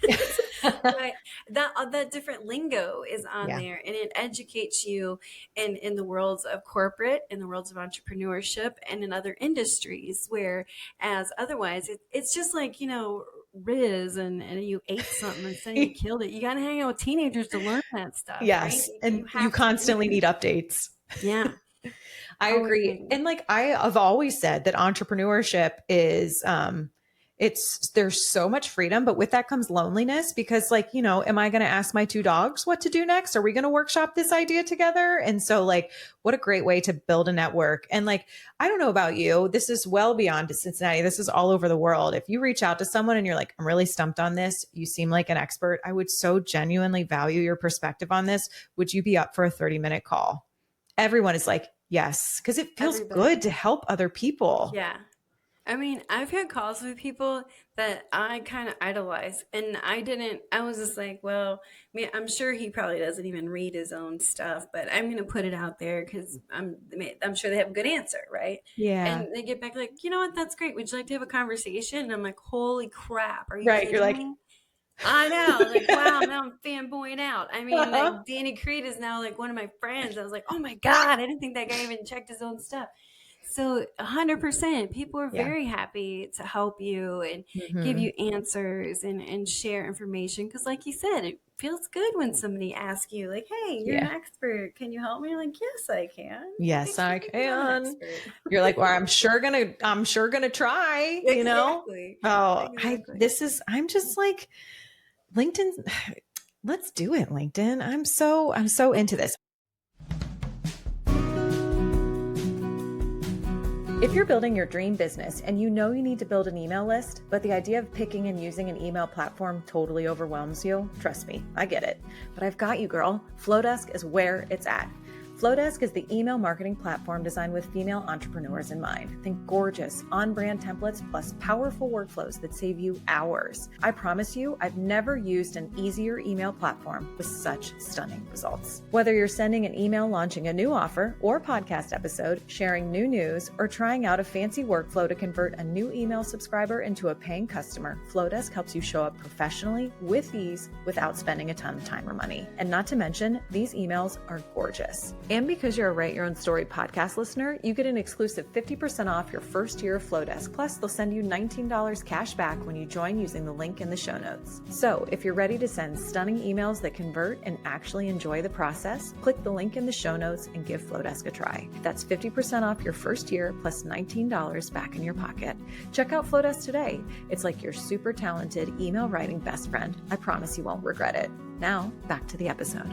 But that different lingo is on there, and it educates you in the worlds of corporate, in the worlds of entrepreneurship, and in other industries. Whereas otherwise, it's just like, Riz and you ate something and then you killed it. You got to hang out with teenagers to learn that stuff. Yes. Right? And you constantly need updates. Yeah. I agree. And like, I've always said that entrepreneurship is, there's so much freedom, but with that comes loneliness because like, am I going to ask my 2 dogs what to do next? Are we going to workshop this idea together? And so like, what a great way to build a network. And like, I don't know about you, this is well beyond Cincinnati. This is all over the world. If you reach out to someone and you're like, I'm really stumped on this, you seem like an expert, I would so genuinely value your perspective on this. Would you be up for a 30-minute call? Everyone is like, yes, because it feels good to help other people. Yeah. I mean, I've had calls with people that I kind of idolize, and I was just like, well, I mean, I'm sure he probably doesn't even read his own stuff, but I'm going to put it out there because I'm sure they have a good answer, right? Yeah. And they get back like, you know what, that's great. Would you like to have a conversation? And I'm like, holy crap. Are you right? You're like, me? I know. Like, wow, now I'm fanboying out. I mean, like Danny Creed is now like one of my friends. I was like, oh my God, I didn't think that guy even checked his own stuff. So 100%, people are very happy to help you and give you answers and share information. Because like you said, it feels good when somebody asks you like, hey, you're an expert. Can you help me? You're like, yes, I can. Yes, I can. You're like, well, I'm sure gonna try, Exactly. Oh, exactly. I'm just like LinkedIn. Let's do it, LinkedIn. I'm so into this. If you're building your dream business and you know you need to build an email list, but the idea of picking and using an email platform totally overwhelms you, trust me, I get it. But I've got you, girl. FLODESK is where it's at. FLODESK is the email marketing platform designed with female entrepreneurs in mind. Think gorgeous, on-brand templates plus powerful workflows that save you hours. I promise you, I've never used an easier email platform with such stunning results. Whether you're sending an email launching a new offer or podcast episode, sharing new news, or trying out a fancy workflow to convert a new email subscriber into a paying customer, FLODESK helps you show up professionally with ease without spending a ton of time or money. And not to mention, these emails are gorgeous. And because you're a Write Your Own Story podcast listener, you get an exclusive 50% off your first year of FLODESK. Plus, they'll send you $19 cash back when you join using the link in the show notes. So if you're ready to send stunning emails that convert and actually enjoy the process, click the link in the show notes and give FLODESK a try. That's 50% off your first year plus $19 back in your pocket. Check out FLODESK today. It's like your super talented email writing best friend. I promise you won't regret it. Now, back to the episode.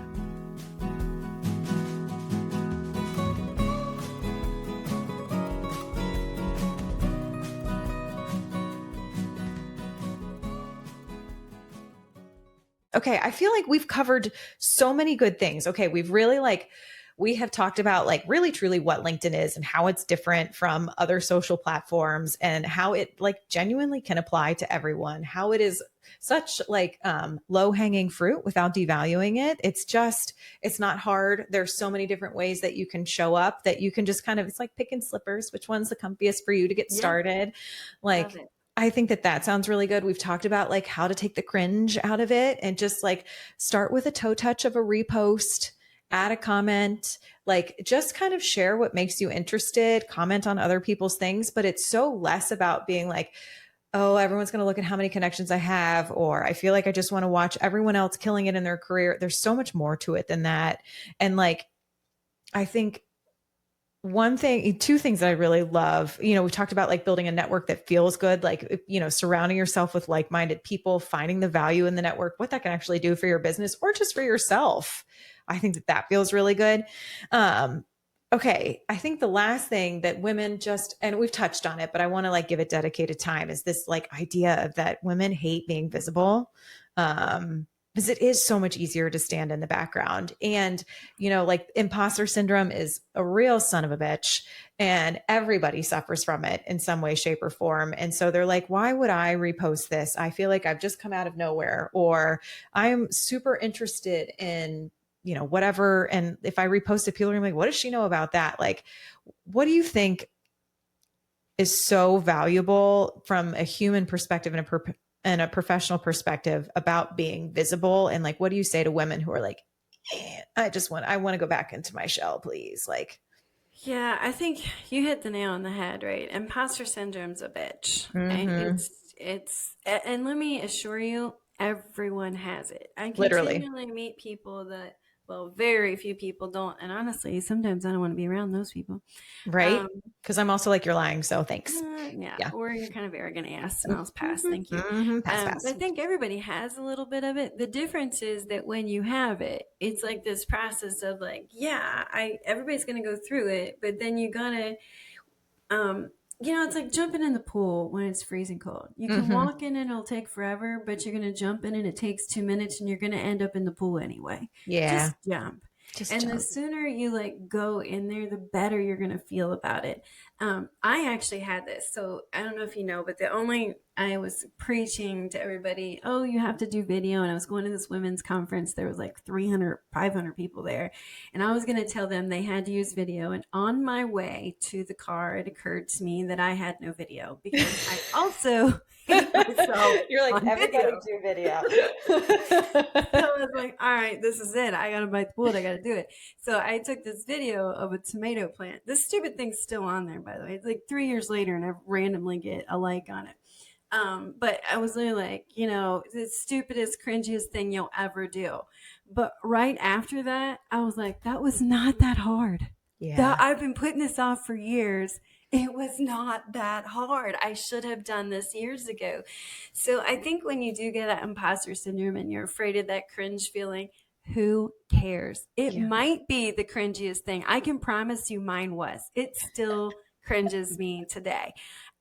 Okay, I feel like we've covered so many good things. Okay, we have talked about like really truly what LinkedIn is and how it's different from other social platforms and how it like genuinely can apply to everyone, how it is such like low hanging fruit without devaluing it. It's not hard. There's so many different ways that you can show up that you can just kind of, it's like picking slippers, which one's the comfiest for you to get started. Like, I think that sounds really good. We've talked about like how to take the cringe out of it and just like start with a toe touch of a repost, add a comment, like just kind of share what makes you interested, comment on other people's things. But it's so less about being like, oh, everyone's going to look at how many connections I have, or I feel like I just want to watch everyone else killing it in their career. There's so much more to it than that. And like, I think two things that I really love, we talked about like building a network that feels good, like, surrounding yourself with like-minded people, finding the value in the network, what that can actually do for your business or just for yourself. I think that feels really good. Okay. I think the last thing that women and we've touched on it, but I want to like give it dedicated time is this like idea of that women hate being visible. because it is so much easier to stand in the background. And, you know, like imposter syndrome is a real son of a bitch, and everybody suffers from it in some way, shape, or form. And so they're like, why would I repost this? I feel like I've just come out of nowhere, or I'm super interested in, you know, whatever. And if I repost it, people are like, what does she know about that? Like, what do you think is so valuable from a human perspective and a professional perspective about being visible? And like, what do you say to women who are like, I want to go back into my shell, please? Like, Yeah, I think you hit the nail on the head, right? Imposter syndrome's a bitch. And and let me assure you, everyone has it. I literally. continually meet people that, well, very few people don't. And honestly, sometimes I don't want to be around those people. Right. Because I'm also like, you're lying. So thanks. Yeah. Or you're kind of arrogant ass, and I'll pass. Thank you. Pass. I think everybody has a little bit of it. The difference is that when you have it, it's like this process of like, yeah, everybody's going to go through it, but then you gotta, you know, it's like jumping in the pool when it's freezing cold. You can walk in and it'll take forever, but you're going to jump in and it takes 2 minutes and you're going to end up in the pool anyway. Yeah. Just jump. The sooner you like go in there, the better you're going to feel about it. I actually had this. So I don't know if you know, but I was preaching to everybody, oh, you have to do video. And I was going to this women's conference. There was like 300, 500 people there. And I was going to tell them they had to use video. And on my way to the car, it occurred to me that I had no video because I also hate myself. You're like, everybody do video. So I was like, all right, this is it. I got to bite the bullet. I got to do it. So I took this video of a tomato plant. This stupid thing's still on there, by the way. It's like 3 years later and I randomly get a like on it. But I was really like, you know, the stupidest, cringiest thing you'll ever do. But right after that, I was like, that was not that hard. Yeah. I've been putting this off for years. It was not that hard. I should have done this years ago. So I think when you do get that imposter syndrome and you're afraid of that cringe feeling, who cares? It might be the cringiest thing. I can promise you mine was. It still cringes me today.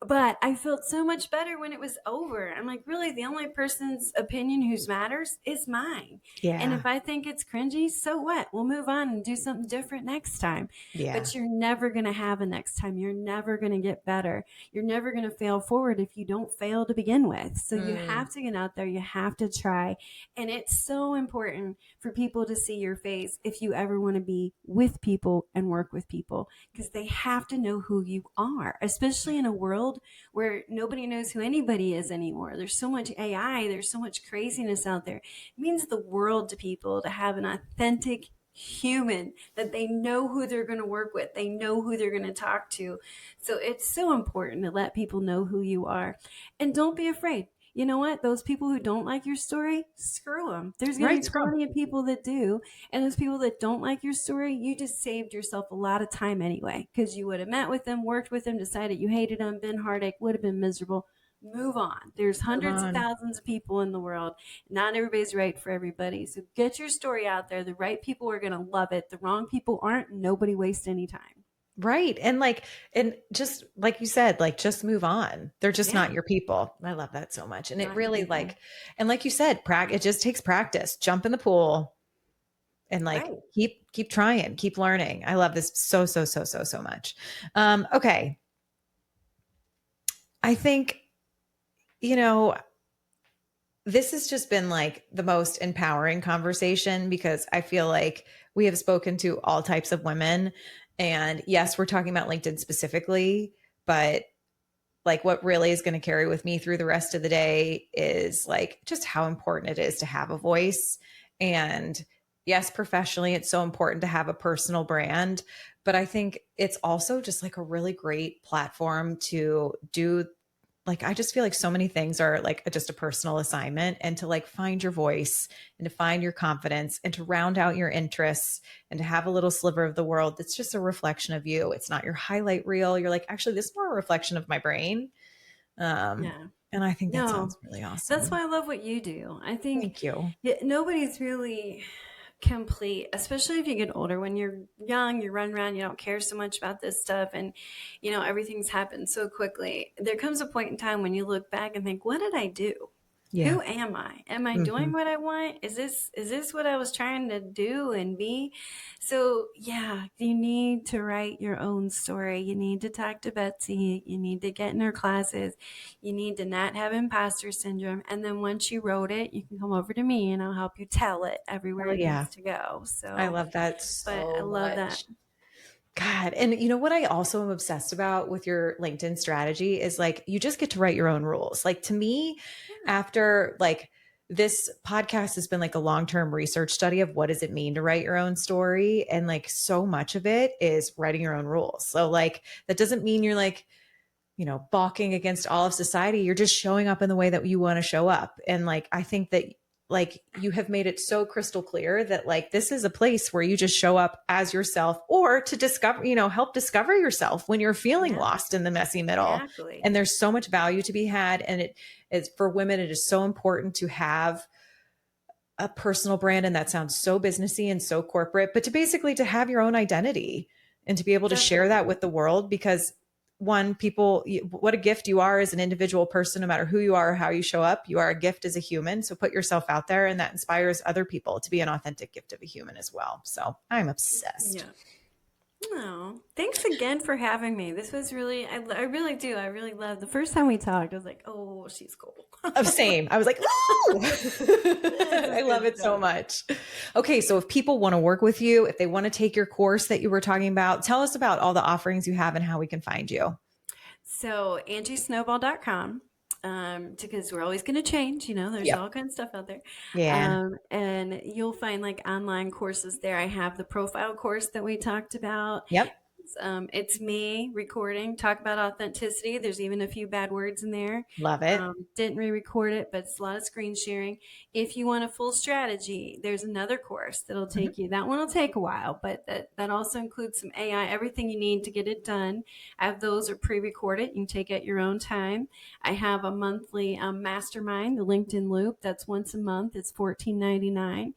But I felt so much better when it was over. I'm like, really, the only person's opinion who matters is mine. Yeah. And if I think it's cringy, so what? We'll move on and do something different next time. Yeah. But you're never going to have a next time. You're never going to get better. You're never going to fail forward if you don't fail to begin with. So you have to get out there. You have to try. And it's so important for people to see your face if you ever want to be with people and work with people, because they have to know who you are, especially in a world where nobody knows who anybody is anymore. There's so much AI, there's so much craziness out there. It means the world to people to have an authentic human that they know who they're going to work with, they know who they're going to talk to. So it's so important to let people know who you are. And don't be afraid. You know what? Those people who don't like your story, screw them. There's going to be plenty of people that do. And those people that don't like your story, you just saved yourself a lot of time anyway, because you would have met with them, worked with them, decided you hated them, been heartache, would have been miserable. Move on. There's hundreds of thousands of people in the world. Not everybody's right for everybody. So get your story out there. The right people are going to love it. The wrong people aren't. Nobody waste any time. Right. And just like you said, like, just move on. They're just not your people. I love that so much. And it really and like you said, it just takes practice. Jump in the pool and keep trying, keep learning. I love this so much. Okay. I think, you know, this has just been like the most empowering conversation, because I feel like we have spoken to all types of women. And yes, we're talking about LinkedIn specifically, but like what really is going to carry with me through the rest of the day is like just how important it is to have a voice. And yes, professionally, it's so important to have a personal brand, but I think it's also just like a really great platform to do. Like, I just feel like so many things are like just a personal assignment, and to like find your voice and to find your confidence and to round out your interests and to have a little sliver of the world that's just a reflection of you. It's not your highlight reel. You're like, actually, this is more a reflection of my brain. And I think that sounds really awesome. That's why I love what you do. I think Thank you. Nobody's really complete, especially if you get older. When you're young, you run around, you don't care so much about this stuff, and you know everything's happened so quickly. There comes a point in time when you look back and think, what did I do? Yeah. Who am I? Am I doing what I want? Is this what I was trying to do and be? So yeah, you need to write your own story. You need to talk to Betsy. You need to get in her classes. You need to not have imposter syndrome. And then once you wrote it, you can come over to me and I'll help you tell it everywhere Oh, it yeah. needs to go. So I love that but I so love that. much. God. And you know what I also am obsessed about with your LinkedIn strategy is like, you just get to write your own rules. Like to me, after like this podcast has been like a long-term research study of what does it mean to write your own story. And like so much of it is writing your own rules. So like, that doesn't mean you're like, balking against all of society. You're just showing up in the way that you want to show up. And like, I think that like you have made it so crystal clear that like this is a place where you just show up as yourself or to discover, help discover yourself when you're feeling lost in the messy middle. Exactly. And there's so much value to be had. And it is for women, it is so important to have a personal brand. And that sounds so businessy and so corporate, but to basically to have your own identity and to be able to share that with the world, because what a gift you are as an individual person, no matter who you are or how you show up, you are a gift as a human. So put yourself out there, and that inspires other people to be an authentic gift of a human as well. So I'm obsessed. Yeah. Oh, thanks again for having me. This was really, I really do. I really love the first time we talked. I was like, oh, she's cool. Same. I was like, ooh, I love it so much. Okay. So if people want to work with you, if they want to take your course that you were talking about, tell us about all the offerings you have and how we can find you. So angiesnowball.com. Because we're always going to change, there's all kinds of stuff out there. Yeah. And you'll find like online courses there. I have the profile course that we talked about. Yep. It's me recording, talk about authenticity. There's even a few bad words in there. Love it. Didn't re-record it, but it's a lot of screen sharing. If you want a full strategy, there's another course that'll take you. That one will take a while, but that also includes some AI, everything you need to get it done. I have those are pre-recorded. You can take at your own time. I have a monthly mastermind, the LinkedIn Loop. That's once a month. It's $14.99.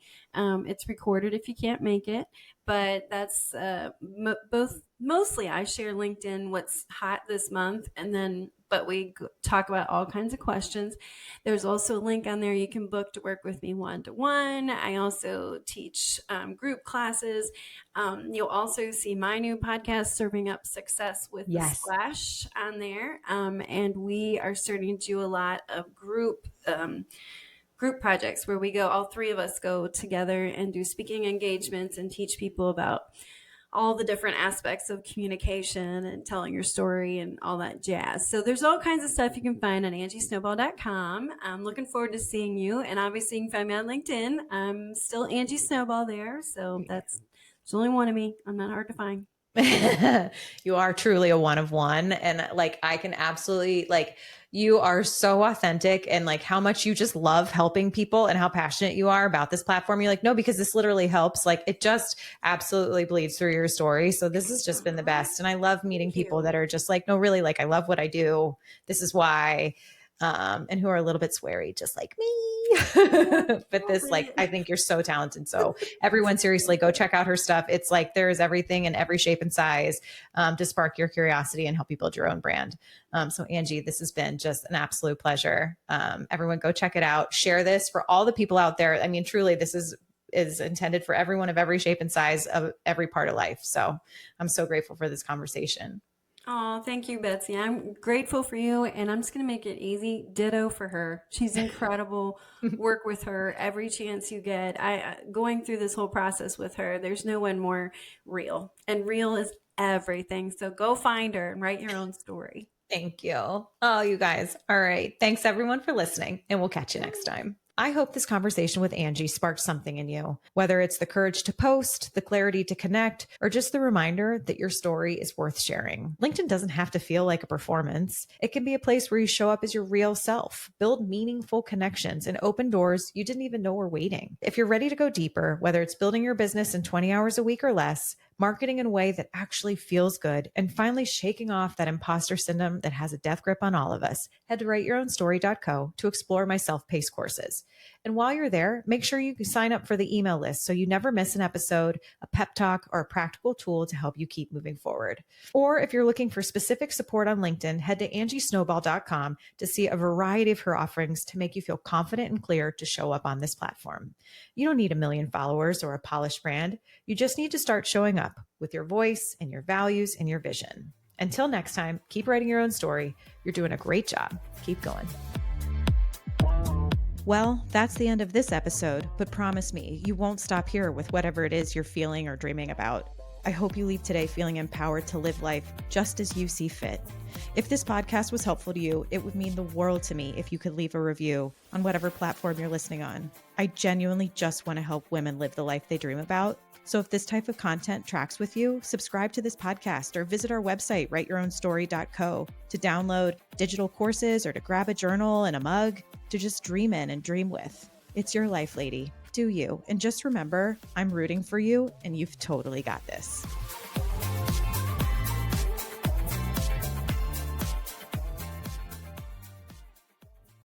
It's recorded if you can't make it, but that's mostly I share LinkedIn, what's hot this month, but we talk about all kinds of questions. There's also a link on there you can book to work with me one-to-one. I also teach group classes. You'll also see my new podcast, Serving Up Success with the Splash, on there. And we are starting to do a lot of group projects where we go, all three of us go together and do speaking engagements and teach people about all the different aspects of communication and telling your story and all that jazz. So there's all kinds of stuff you can find on angiesnowball.com. I'm looking forward to seeing you. And obviously you can find me on LinkedIn. I'm still Angie Snowball there. So there's only one of me. I'm not hard to find. You are truly a one of one. And like, I can absolutely you are so authentic, and like how much you just love helping people and how passionate you are about this platform. You're like, no, because this literally helps. Like it just absolutely bleeds through your story. So this has just been the best. And I love meeting people that are just like, no, really, like I love what I do. This is why. And who are a little bit sweary, just like me. But this, like, I think you're so talented. So everyone, seriously, go check out her stuff. It's like, there is everything in every shape and size to spark your curiosity and help you build your own brand. So Angie, this has been just an absolute pleasure. Everyone go check it out. Share this for all the people out there. I mean, truly, this is intended for everyone of every shape and size of every part of life. So I'm so grateful for this conversation. Oh, thank you, Betsy. I'm grateful for you, and I'm just going to make it easy. Ditto for her. She's incredible. Work with her every chance you get. Going through this whole process with her, there's no one more real, and real is everything. So go find her and write your own story. Thank you. Oh, you guys. All right. Thanks everyone for listening, and we'll catch you next time. I hope this conversation with Angie sparked something in you, whether it's the courage to post, the clarity to connect, or just the reminder that your story is worth sharing. LinkedIn doesn't have to feel like a performance. It can be a place where you show up as your real self, build meaningful connections, and open doors you didn't even know were waiting. If you're ready to go deeper, whether it's building your business in 20 hours a week or less, marketing in a way that actually feels good, and finally shaking off that imposter syndrome that has a death grip on all of us, head to writeyourownstory.co to explore my self-paced courses. And while you're there, make sure you sign up for the email list so you never miss an episode, a pep talk, or a practical tool to help you keep moving forward. Or if you're looking for specific support on LinkedIn, head to angiesnowball.com to see a variety of her offerings to make you feel confident and clear to show up on this platform. You don't need a million followers or a polished brand. You just need to start showing up with your voice and your values and your vision. Until next time, keep writing your own story. You're doing a great job. Keep going. Well, that's the end of this episode, but promise me, you won't stop here with whatever it is you're feeling or dreaming about. I hope you leave today feeling empowered to live life just as you see fit. If this podcast was helpful to you, it would mean the world to me if you could leave a review on whatever platform you're listening on. I genuinely just want to help women live the life they dream about. So if this type of content tracks with you, subscribe to this podcast or visit our website, writeyourownstory.co, to download digital courses or to grab a journal and a mug to just dream in and dream with. It's your life, lady. Do you. And just remember, I'm rooting for you and you've totally got this.